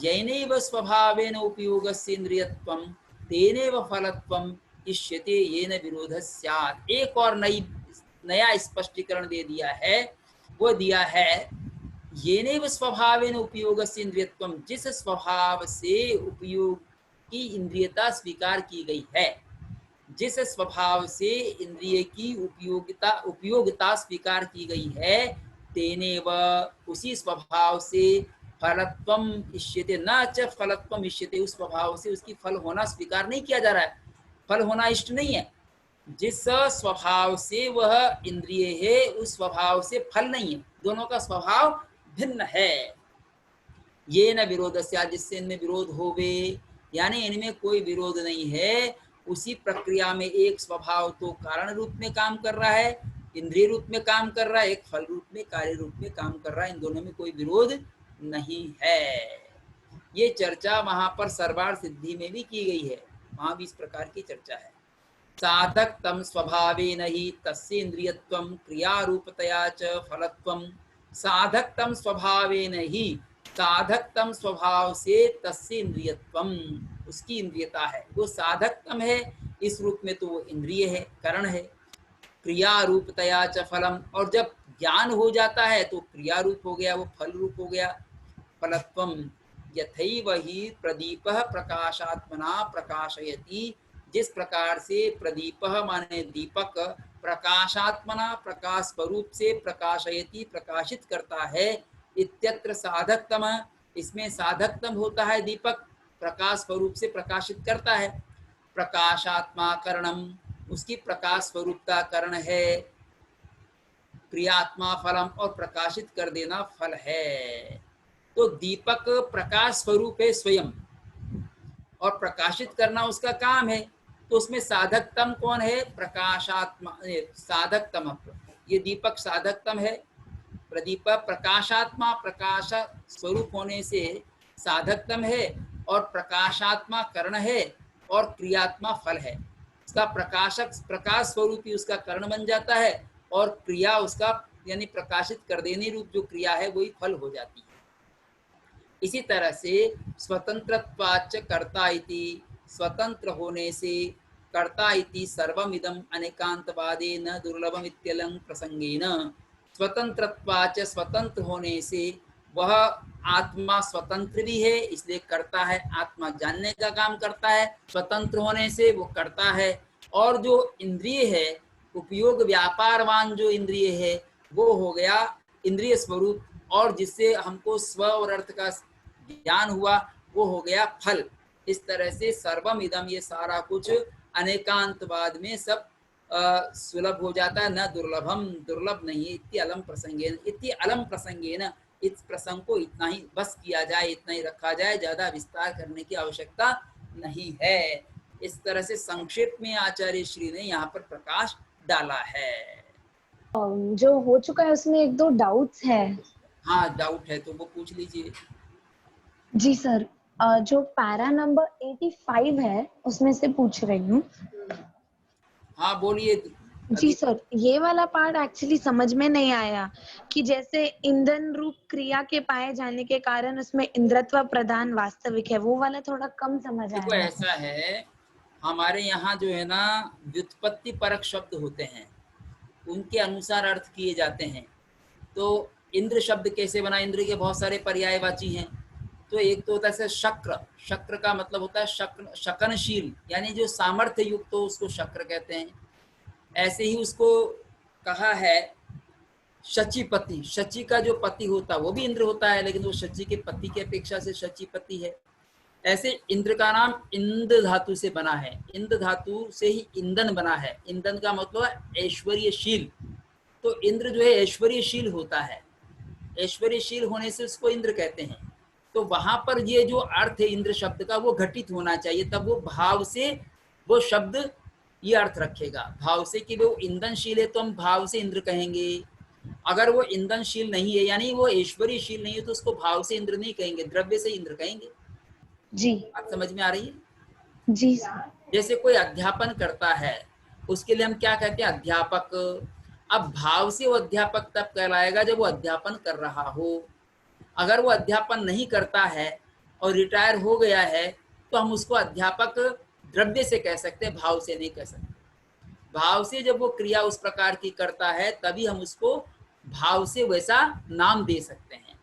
येनैव स्वभावेन उपयोगस्य इंद्रियत्वं तेनैव फलत्वं इष्यते येन विरोधः स्यात्। एक और नया स्पष्टीकरण दे दिया है, वो दिया है येनैव स्वभावेन उपयोगस्य इंद्रियत्वं, जिस स्वभाव से उपयोग की इंद्रियता स्वीकार की गई है, जिस स्वभाव से इंद्रिय की उपयोगिता स्वीकार की गई है, तेनेव उसी स्वभाव से फलत्वम इष्यते, न च फलत्वम इष्यते, उस स्वभाव से उसकी फल होना स्वीकार नहीं किया जा रहा है, फल होना इष्ट नहीं है। जिस स्वभाव से वह इंद्रिय है उस स्वभाव से फल नहीं है, दोनों का स्वभाव भिन्न है। ये न विरोध से, जिससे इनमें विरोध होवे, यानी इनमें कोई विरोध नहीं है। उसी प्रक्रिया में एक स्वभाव तो कारण रूप में काम कर रहा है, इंद्रिय रूप में काम कर रहा है, एक फल रूप में कार्य रूप में काम कर रहा है, इन दोनों में कोई विरोध नहीं है। ये चर्चा वहां पर सर्वार्थ सिद्धि में भी की गई है, वहां भी इस प्रकार की चर्चा है। साधक तम स्वभावेन ही तस्य इंद्रियत्वं क्रियारूपतया च फलत्वं, साधक तम स्वभावेन ही, साधक तम स्वभाव से तस्य इंद्रियत्वम, उसकी इंद्रियता है, वो साधकतम है इस रूप में, तो वो इंद्रिय है, करण है। क्रिया रूपतया च फलम, और जब ज्ञान हो जाता है तो क्रिया रूप हो गया, वो फल रूप हो गया। फलत्वम यथैव हि प्रदीपः प्रकाशात्मना प्रकाशयति, जिस प्रकार से प्रदीप माने दीपक प्रकाशात्मना प्रकाश स्वरूप से प्रकाशयति प्रकाशित करता है, इत्यत्र साधकतम, इसमें साधकतम होता है दीपक, प्रकाश स्वरूप से प्रकाशित करता है। प्रकाशात्मा करणम, उसकी प्रकाश स्वरूपता करण है। क्रियात्मा फलम, और प्रकाशित कर देना फल है। तो दीपक प्रकाश स्वरूप है स्वयं, और प्रकाशित करना उसका काम है। तो उसमें साधकतम कौन है? प्रकाशात्मा, साधकतम, ये दीपक साधकतम है। प्रदीप प्रकाशात्मा, प्रकाश स्वरूप होने से साधकतम है, और प्रकाशात्मा कर्ण है, और क्रियात्मा फल है। उसका प्रकाशक प्रकाश स्वरूप ही उसका कर्ण बन जाता है, और क्रिया उसका यानी प्रकाशित कर देने रूप जो क्रिया है वही फल हो जाती है। इसी तरह से स्वतंत्रत्वाच्च कर्ता इति, स्वतंत्र होने से कर्ता इति सर्वमिदं अनेकांतवादे न दुर्लभम इत्यलं प्रसंगेन, स्वतंत्रत्वाच्च स्वतंत्र होने से वह आत्मा स्वतंत्र भी है, इसलिए करता है, आत्मा जानने का काम करता है, स्वतंत्र होने से वो करता है। और जो इंद्रिय है, उपयोग व्यापारवान जो इंद्रिय है, वो हो गया इंद्रिय स्वरूप, और जिससे हमको स्व और अर्थ का ज्ञान हुआ वो हो गया फल। इस तरह से सर्वम इदम, ये सारा कुछ अनेकांतवाद में सब सुलभ हो जाता है। न दुर्लभम, दुर्लभ नहीं है। इति अलम प्रसंगेन, इस प्रसंग को इतना ही बस किया जाए, इतना ही रखा जाए, ज्यादा विस्तार करने की आवश्यकता नहीं है। इस तरह से संक्षेप में आचार्य श्री ने यहाँ पर प्रकाश डाला है। जो हो चुका है उसमें एक दो डाउट्स है। हाँ, डाउट है तो वो पूछ लीजिए। जी सर, जो पैरा नंबर 85 है उसमें से पूछ रही हूँ। हाँ बोलिए। जी सर, ये वाला पार्ट एक्चुअली समझ में नहीं आया कि जैसे ईंधन रूप क्रिया के पाए जाने के कारण उसमें इंद्रत्व प्रदान वास्तविक है, वो वाला थोड़ा कम समझ देखो आया। ऐसा है, हमारे यहाँ जो है ना व्युत्पत्ति परक शब्द होते हैं, उनके अनुसार अर्थ किए जाते हैं। तो इंद्र शब्द कैसे बना? इंद्र के बहुत सारे पर्यायवाची हैं। तो एक तो होता है शक्र, शक्र का मतलब होता है शकनशील, यानी जो सामर्थ्य युक्त हो उसको शक्र कहते हैं। ऐसे ही उसको कहा है शचीपति, शची का जो पति होता है वो भी इंद्र होता है, लेकिन वो शची के पति की अपेक्षा से शचीपति है। ऐसे इंद्र का नाम इंद्र धातु से बना है, इंद्र धातु से ही ईंधन बना है। ईंधन का मतलब है ऐश्वर्यशील, तो इंद्र जो है ऐश्वर्यशील होता है, ऐश्वर्यशील होने से उसको इंद्र कहते हैं। तो वहां पर ये जो अर्थ है इंद्र शब्द का वो घटित होना चाहिए, तब वो भाव से वो शब्द ये अर्थ रखेगा। भाव से कि वो ईंधनशील है तो हम भाव से इंद्र कहेंगे। अगर वो ईंधनशील नहीं है यानी वो ऐश्वर्यशील नहीं है तो उसको भाव से इंद्र नहीं कहेंगे, द्रव्य से इंद्र कहेंगे। जी आप समझ में आ रही है? जी सर। जैसे कोई अध्यापन करता है उसके लिए हम क्या कहते हैं? अध्यापक। अब भाव से वो अध्यापक तब कहलाएगा जब वो अध्यापन कर रहा हो। अगर वो अध्यापन नहीं करता है और रिटायर हो गया है तो हम उसको अध्यापक द्रव्य से कह सकते हैं, भाव से नहीं कह सकते। भाव से जब वो क्रिया उस प्रकार की करता है तभी हम उसको भाव से वैसा नाम दे सकते हैं।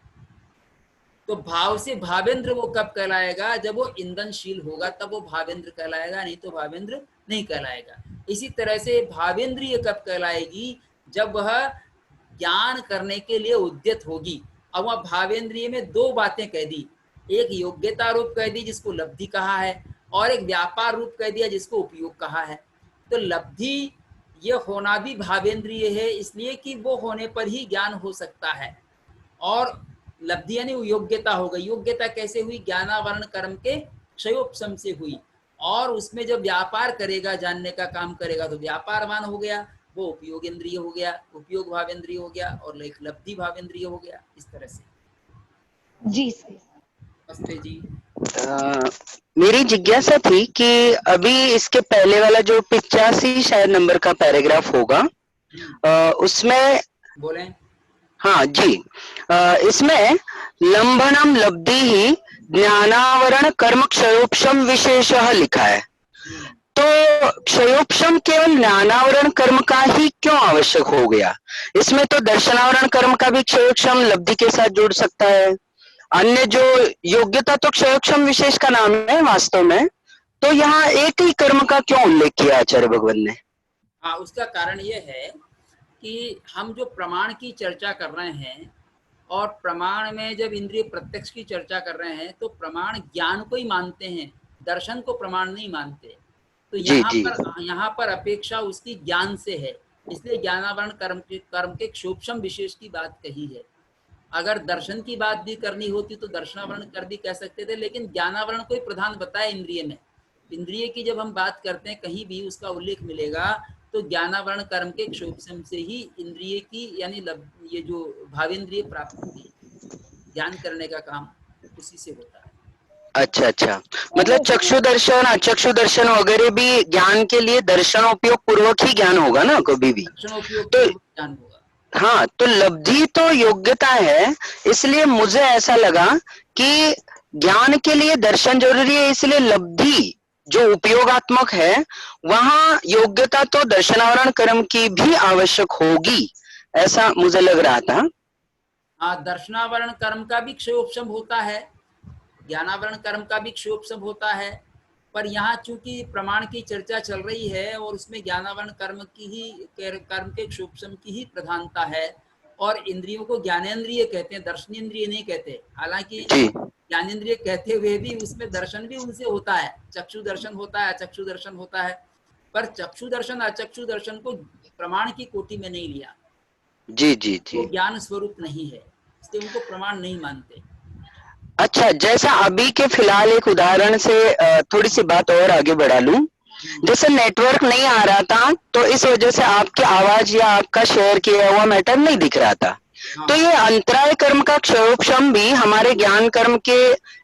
तो भाव से भावेंद्र वो कब कहलाएगा? जब वो ईंधनशील होगा तब वो भावेंद्र कहलाएगा, नहीं तो भावेंद्र नहीं कहलाएगा। इसी तरह से भावेंद्रिय कब कहलाएगी? जब वह ज्ञान करने के लिए उद्यत होगी। अब वह भावेंद्रिय में दो बातें कह दी, एक योग्यता रूप कह दी जिसको लब्धि कहा है, और एक व्यापार रूप कह दिया जिसको उपयोग कहा है। तो लब्धि ये होना भी भावेंद्रिय है, इसलिए कि वो होने पर ही ज्ञान हो सकता है। और लब्धि यानी योग्यता हो गई। योग्यता कैसे हुई? ज्ञानावरण कर्म के क्षयोपशम से हुई। और उसमें जब व्यापार करेगा, जानने का काम करेगा, तो व्यापारवान हो गया, वो उपयोग इंद्रिय हो गया, उपयोग भावेंद्रिय हो गया, और एक लब्धि भावेंद्रिय हो गया। इस तरह से। जी सर। नमस्ते जी। मेरी जिज्ञासा थी कि अभी इसके पहले वाला जो 85 शायद नंबर का पैराग्राफ होगा, उसमें बोले। हाँ जी, इसमें लंबनम लब्धि ही ज्ञानावरण कर्म क्षयोपशम विशेषः लिखा है। तो क्षयोपशम केवल ज्ञानावरण कर्म का ही क्यों आवश्यक हो गया? इसमें तो दर्शनावरण कर्म का भी क्षयोपशम लब्धि के साथ जुड़ सकता है। अन्य जो योग्यता तो क्षयोपशम विशेष का नाम है वास्तव में, तो यहाँ एक ही कर्म का क्यों उल्लेख किया आचार्य भगवान ने? हाँ, उसका कारण ये है कि हम जो प्रमाण की चर्चा कर रहे हैं और प्रमाण में जब इंद्रिय प्रत्यक्ष की चर्चा कर रहे हैं तो प्रमाण ज्ञान को ही मानते हैं, दर्शन को प्रमाण नहीं मानते। तो यहाँ पर अपेक्षा उसकी ज्ञान से है, इसलिए ज्ञानावरण कर्म के क्षोपशम विशेष की बात कही है। अगर दर्शन की बात भी करनी होती तो दर्शनावरण कर भी कह सकते थे, लेकिन ज्ञानावरण को ही प्रधान बताया इंद्रिय में। इंद्रिय की जब हम बात करते हैं कहीं भी उसका उल्लेख मिलेगा तो ज्ञानावरण कर्म के क्षोपशम से ही इंद्रिय की यानी ये जो भावेंद्रिय प्राप्त होती है, ज्ञान करने का काम उसी से होता है। अच्छा अच्छा, मतलब चक्षु दर्शन अचक्षु दर्शन वगैरह भी ज्ञान के लिए दर्शनोपयोग पूर्वक ही ज्ञान होगा ना, कभी भी दर्शनोपयोग तो ज्ञान होगा। हाँ, तो लब्धि तो योग्यता है, इसलिए मुझे ऐसा लगा कि ज्ञान के लिए दर्शन जरूरी है, इसलिए लब्धि जो उपयोगात्मक है वहां योग्यता तो दर्शनावरण कर्म की भी आवश्यक होगी, ऐसा मुझे लग रहा था। हाँ, दर्शनावरण कर्म का भी क्षयोपशम होता है, ज्ञानावरण कर्म का भी क्षयोपशम होता है, पर यहाँ चूंकि प्रमाण की चर्चा चल रही है और उसमें ज्ञानावरण कर्म के क्षोपशम की ही प्रधानता है, और इंद्रियों को ज्ञानेन्द्रिय कहते हैं, दर्शनेन्द्रिय नहीं कहते। हालांकि ज्ञानेंद्रिय कहते हुए भी उसमें दर्शन भी उनसे होता है, चक्षु दर्शन होता है, अचक्षु दर्शन होता है, पर चक्षु दर्शन अचक्षु दर्शन को प्रमाण की कोटि में नहीं लिया। जी जी जी। वो ज्ञान स्वरूप नहीं है, इसलिए उनको प्रमाण नहीं मानते। अच्छा, जैसा अभी के फिलहाल एक उदाहरण से थोड़ी सी बात और आगे बढ़ा लूं। जैसे नेटवर्क नहीं आ रहा था तो इस वजह से आपकी आवाज या आपका शेयर किया हुआ मैटर नहीं दिख रहा था। हाँ। तो ये अंतराय कर्म का क्षयोक्षम भी हमारे ज्ञान कर्म के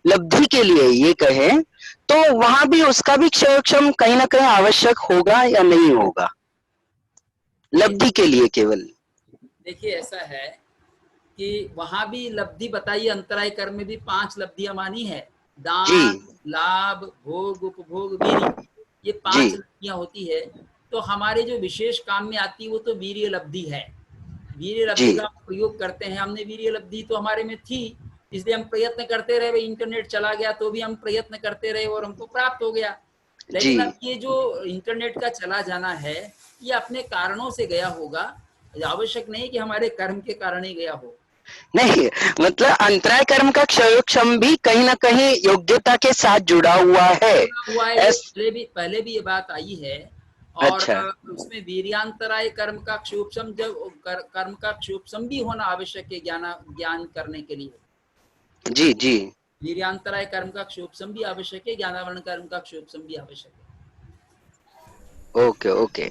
लब्धि के लिए ये कहे तो वहां भी उसका भी क्षयोक्षम कहीं ना कहीं आवश्यक होगा या नहीं होगा, लब्धि के लिए केवल? देखिए ऐसा है कि वहां भी लब्धि बताइए, अंतराय कर्म में भी 5 लब्धियां मानी है, दान, लाभ, भोग, उपभोग, वीर्य, ये 5 लब्धियां होती है। तो हमारे जो विशेष काम में आती है वो तो वीर्य लब्धि है। वीर्य लब्धि का प्रयोग करते हैं, हमने वीर्य लब्धि तो हमारे में थी, इसलिए हम प्रयत्न करते रहे। इंटरनेट चला गया तो भी हम प्रयत्न करते रहे और हमको प्राप्त हो गया। लेकिन अब ये जो इंटरनेट का चला जाना है ये अपने कारणों से गया होगा, आवश्यक नहीं कि हमारे कर्म के कारण ही गया हो। नहीं, मतलब अंतराय कर्म का क्षयोक्षम भी कहीं ना कहीं योग्यता के साथ जुड़ा हुआ है। पहले भी ये बात आई है। और अच्छा। उसमें वीर्यांतराय कर्म का क्षयोक्षम, जब कर्म का क्षयोक्षम भी होना आवश्यक है ज्ञान करने के लिए। जी जी। वीर्यांतराय कर्म का क्षयोक्षम भी आवश्यक है, ज्ञानावरण कर्म का क्षयोक्षम भी आवश्यक है। ओके ओके,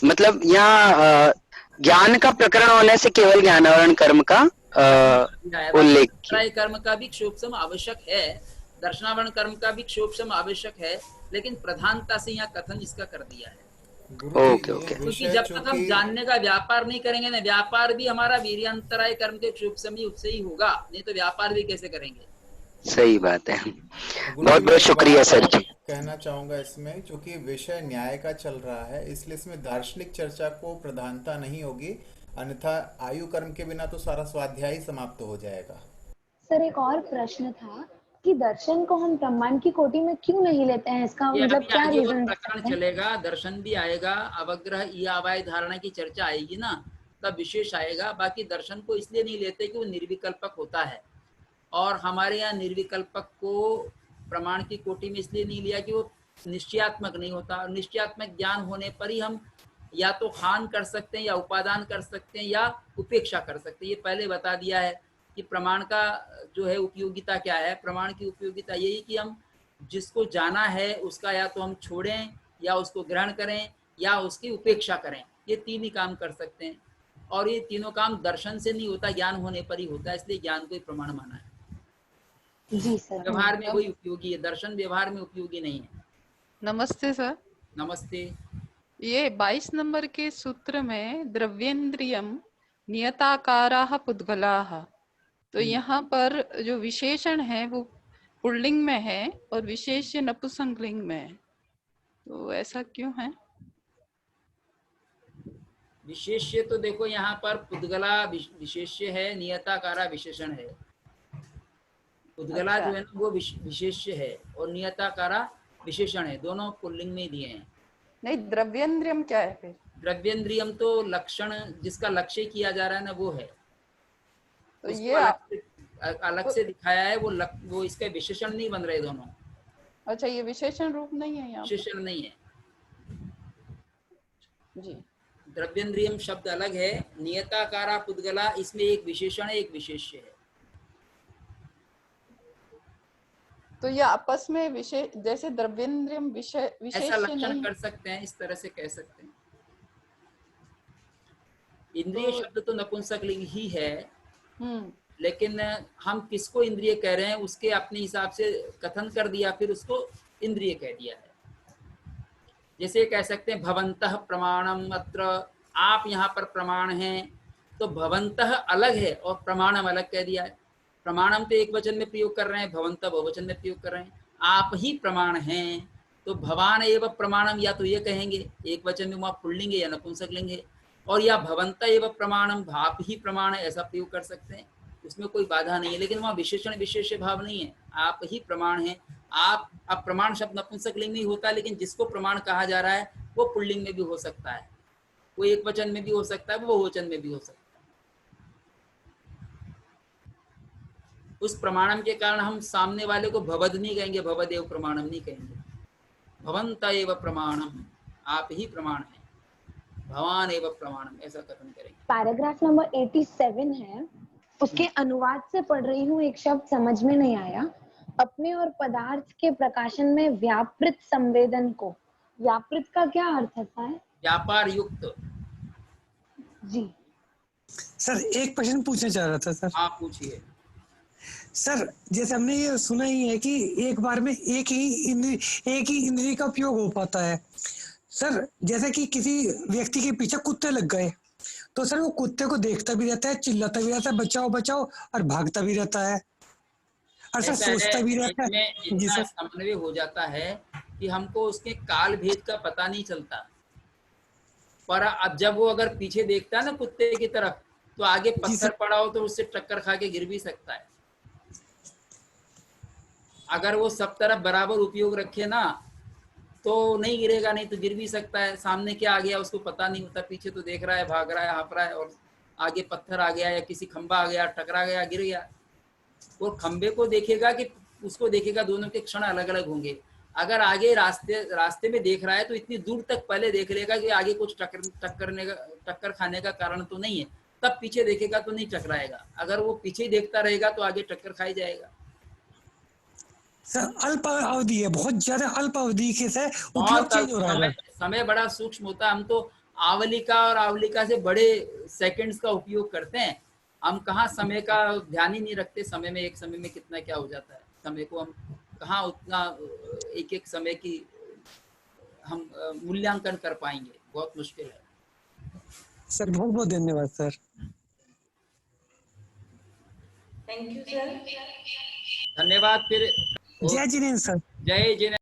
मतलब यहाँ ज्ञान का प्रकरण होने से केवल ज्ञानावरण कर्म का उल्लेख, कर्म का भी क्षयोक्षम आवश्यक है, दर्शनावरण कर्म का भी क्षयोक्षम आवश्यक है, लेकिन प्रधानता से यहाँ कथन इसका कर दिया है। Okay okay. क्योंकि जब तक हम जानने का व्यापार नहीं करेंगे ना, व्यापार भी हमारा वीर्यांतराय कर्म के क्षयोक्षम उससे ही होगा, नहीं तो व्यापार भी कैसे करेंगे। सही बात है। बहुत बहुत शुक्रिया सर जी। कहना चाहूंगा इसमें, क्योंकि विषय न्याय का चल रहा है इसलिए इसमें दार्शनिक चर्चा को प्रधानता नहीं होगी, अन्यथा आयु कर्म के बिना तो सारा स्वाध्याय समाप्त हो जाएगा। सर एक और प्रश्न था कि दर्शन को हम प्रमाण की कोटि में क्यों नहीं लेते हैं, इसका मतलब क्या रीजन प्रकरण चलेगा, दर्शन भी आएगा, अवग्रह अवाय धारणा की चर्चा आएगी ना, तब विशेष आएगा। बाकी दर्शन को इसलिए नहीं लेते कि वो निर्विकल्पक होता है, और हमारे यहाँ निर्विकल्पक को प्रमाण की कोटि में इसलिए नहीं लिया कि वो निश्चयात्मक नहीं होता। निश्चयात्मक ज्ञान होने पर ही हम या तो हान कर सकते हैं, या उपादान कर सकते हैं, या उपेक्षा कर सकते हैं। ये पहले बता दिया है कि प्रमाण का जो है उपयोगिता क्या है। प्रमाण की उपयोगिता यही कि हम जिसको जाना है उसका या तो हम छोड़ें, या उसको ग्रहण करें, या उसकी उपेक्षा करें। ये 3 ही काम कर सकते हैं, और ये तीनों काम दर्शन से नहीं होता, ज्ञान होने पर ही होता है, इसलिए ज्ञान को ही प्रमाण माना है। जी सर। व्यवहार में वही उपयोगी है, दर्शन व्यवहार में उपयोगी नहीं है। नमस्ते सर। नमस्ते। ये 22 नंबर के सूत्र में द्रव्येन्द्रियम नियताकाराः पुद्गलाः, तो यहाँ पर जो विशेषण है वो पुल्लिंग में है और विशेष्य नपुंसकलिंग में है, तो ऐसा क्यों है? विशेष्य तो देखो यहाँ पर पुद्गला विशेष्य है, नियताकारा विशेषण है। पुद्गला जो है ना वो विशेष्य है, और नियताकारा विशेषण है, दोनों पुल्लिंग में दिए हैं। नहीं, द्रव्येन्द्रियम क्या है फिर? द्रव्येन्द्रियम तो लक्षण जिसका लक्ष्य किया जा रहा है ना वो है, तो ये अलग से दिखाया है, वो इसके विशेषण नहीं बन रहे दोनों। अच्छा, ये विशेषण रूप नहीं है यहाँ? विशेषण नहीं है जी। द्रव्येन्द्रियम शब्द अलग है, नियताकारा पुद्गला इसमें एक विशेषण है, एक विशेष्य है। तो ये आपस में विशेष, जैसे द्रव्येन्द्रियम विशेष ऐसा लक्षण कर सकते हैं, इस तरह से कह सकते हैं। इंद्रिय शब्द तो नपुंसकलिंग ही है, लेकिन हम किसको इंद्रिय कह रहे हैं उसके अपने हिसाब से कथन कर दिया, फिर उसको इंद्रिय कह दिया है। जैसे कह सकते हैं भवन्तः प्रमाणम अत्र, आप यहाँ पर प्रमाण हैं, तो भवन्तः अलग है और प्रमाणम अलग कह दिया है। प्रमाणम तो एक वचन में प्रयोग कर रहे हैं, भवन्तः बहुवचन में प्रयोग कर रहे हैं। आप ही प्रमाण हैं, तो भवान एव प्रमाणम, या तो ये कहेंगे एक वचन में वहाँ पुल्लिंग या नपुंसकलिंग है, और या भवन्तः एव प्रमाणम, आप ही प्रमाण है, ऐसा प्रयोग कर सकते हैं, उसमें कोई बाधा नहीं है। लेकिन वहाँ विशेषण विशेष भाव नहीं है, आप ही प्रमाण है। आप, अब प्रमाण शब्द नपुंसकलिंग में ही होता है, लेकिन जिसको प्रमाण कहा जा रहा है वो पुल्लिंग में भी हो सकता है, वो एक वचन में भी हो सकता है, वो बहुवचन में भी हो सकता है। उस प्रमाणम के कारण हम सामने वाले को भवद नहीं कहेंगे, भवदेव प्रमाणम नहीं कहेंगे। भवंत एव प्रमाणम, आप ही प्रमाण हैं, भवान एव प्रमाणम, ऐसा कथन करेंगे। पैराग्राफ नंबर 87 है, उसके अनुवाद से पढ़ रही हूँ, एक शब्द समझ में नहीं आया। अपने और पदार्थ के प्रकाशन में व्यापृत संवेदन को, व्यापृत का क्या अर्थ होता है? व्यापार युक्त। जी सर एक प्रश्न पूछना चाह रहा था सर। हाँ पूछिए। सर जैसे हमने ये सुना ही है कि एक बार में एक ही इंद्री का उपयोग हो पाता है। सर जैसे कि किसी व्यक्ति के पीछे कुत्ते लग गए तो सर वो कुत्ते को देखता भी रहता है, चिल्लाता भी रहता है बचाओ बचाओ, और भागता भी रहता है, और सर ऐसा है, सोचता भी रहता है। इसमें जी इतना सर। समन्वय हो जाता है कि हमको उसके काल भेद का पता नहीं चलता, पर अब जब वो अगर पीछे देखता है ना कुत्ते की तरफ, तो आगे जी पत्थर सर। पड़ा हो तो उससे टक्कर खा के गिर भी सकता है। अगर वो सब तरफ बराबर उपयोग रखे ना तो नहीं गिरेगा, नहीं तो गिर भी सकता है। सामने क्या आ गया उसको पता नहीं होता, पीछे तो देख रहा है, भाग रहा है, हाँफ रहा है, और आगे पत्थर आ गया या किसी खंबा आ गया, टकरा गया, गिर गया। वो खंबे को देखेगा कि उसको देखेगा, दोनों के क्षण अलग अलग होंगे। अगर आगे रास्ते में देख रहा है तो इतनी दूर तक पहले देख लेगा कि आगे कुछ टक्कर खाने का कारण तो नहीं है, तब पीछे देखेगा तो नहीं टकराएगा। अगर वो पीछे देखता रहेगा तो आगे टक्कर खाई जाएगा। सर अल्प अवधि है, बहुत ज्यादा अल्प अवधि के से उपयोग बहुत चेंज हो रहा है। समय बड़ा सूक्ष्म होता है। हम तो आवलिका और आवलिका से बड़े सेकंड्स का उपयोग करते हैं, हम कहाँ समय का ध्यान ही नहीं रखते। समय में एक समय में कितना क्या हो जाता है, समय को हम कहाँ उतना एक एक समय की हम मूल्यांकन कर पाएंगे, बहुत मुश्किल है। सर बहुत बहुत धन्यवाद सर। Thank you sir. धन्यवाद। फिर जय जिनेन्द्र सर। जय जिनेन्द्र।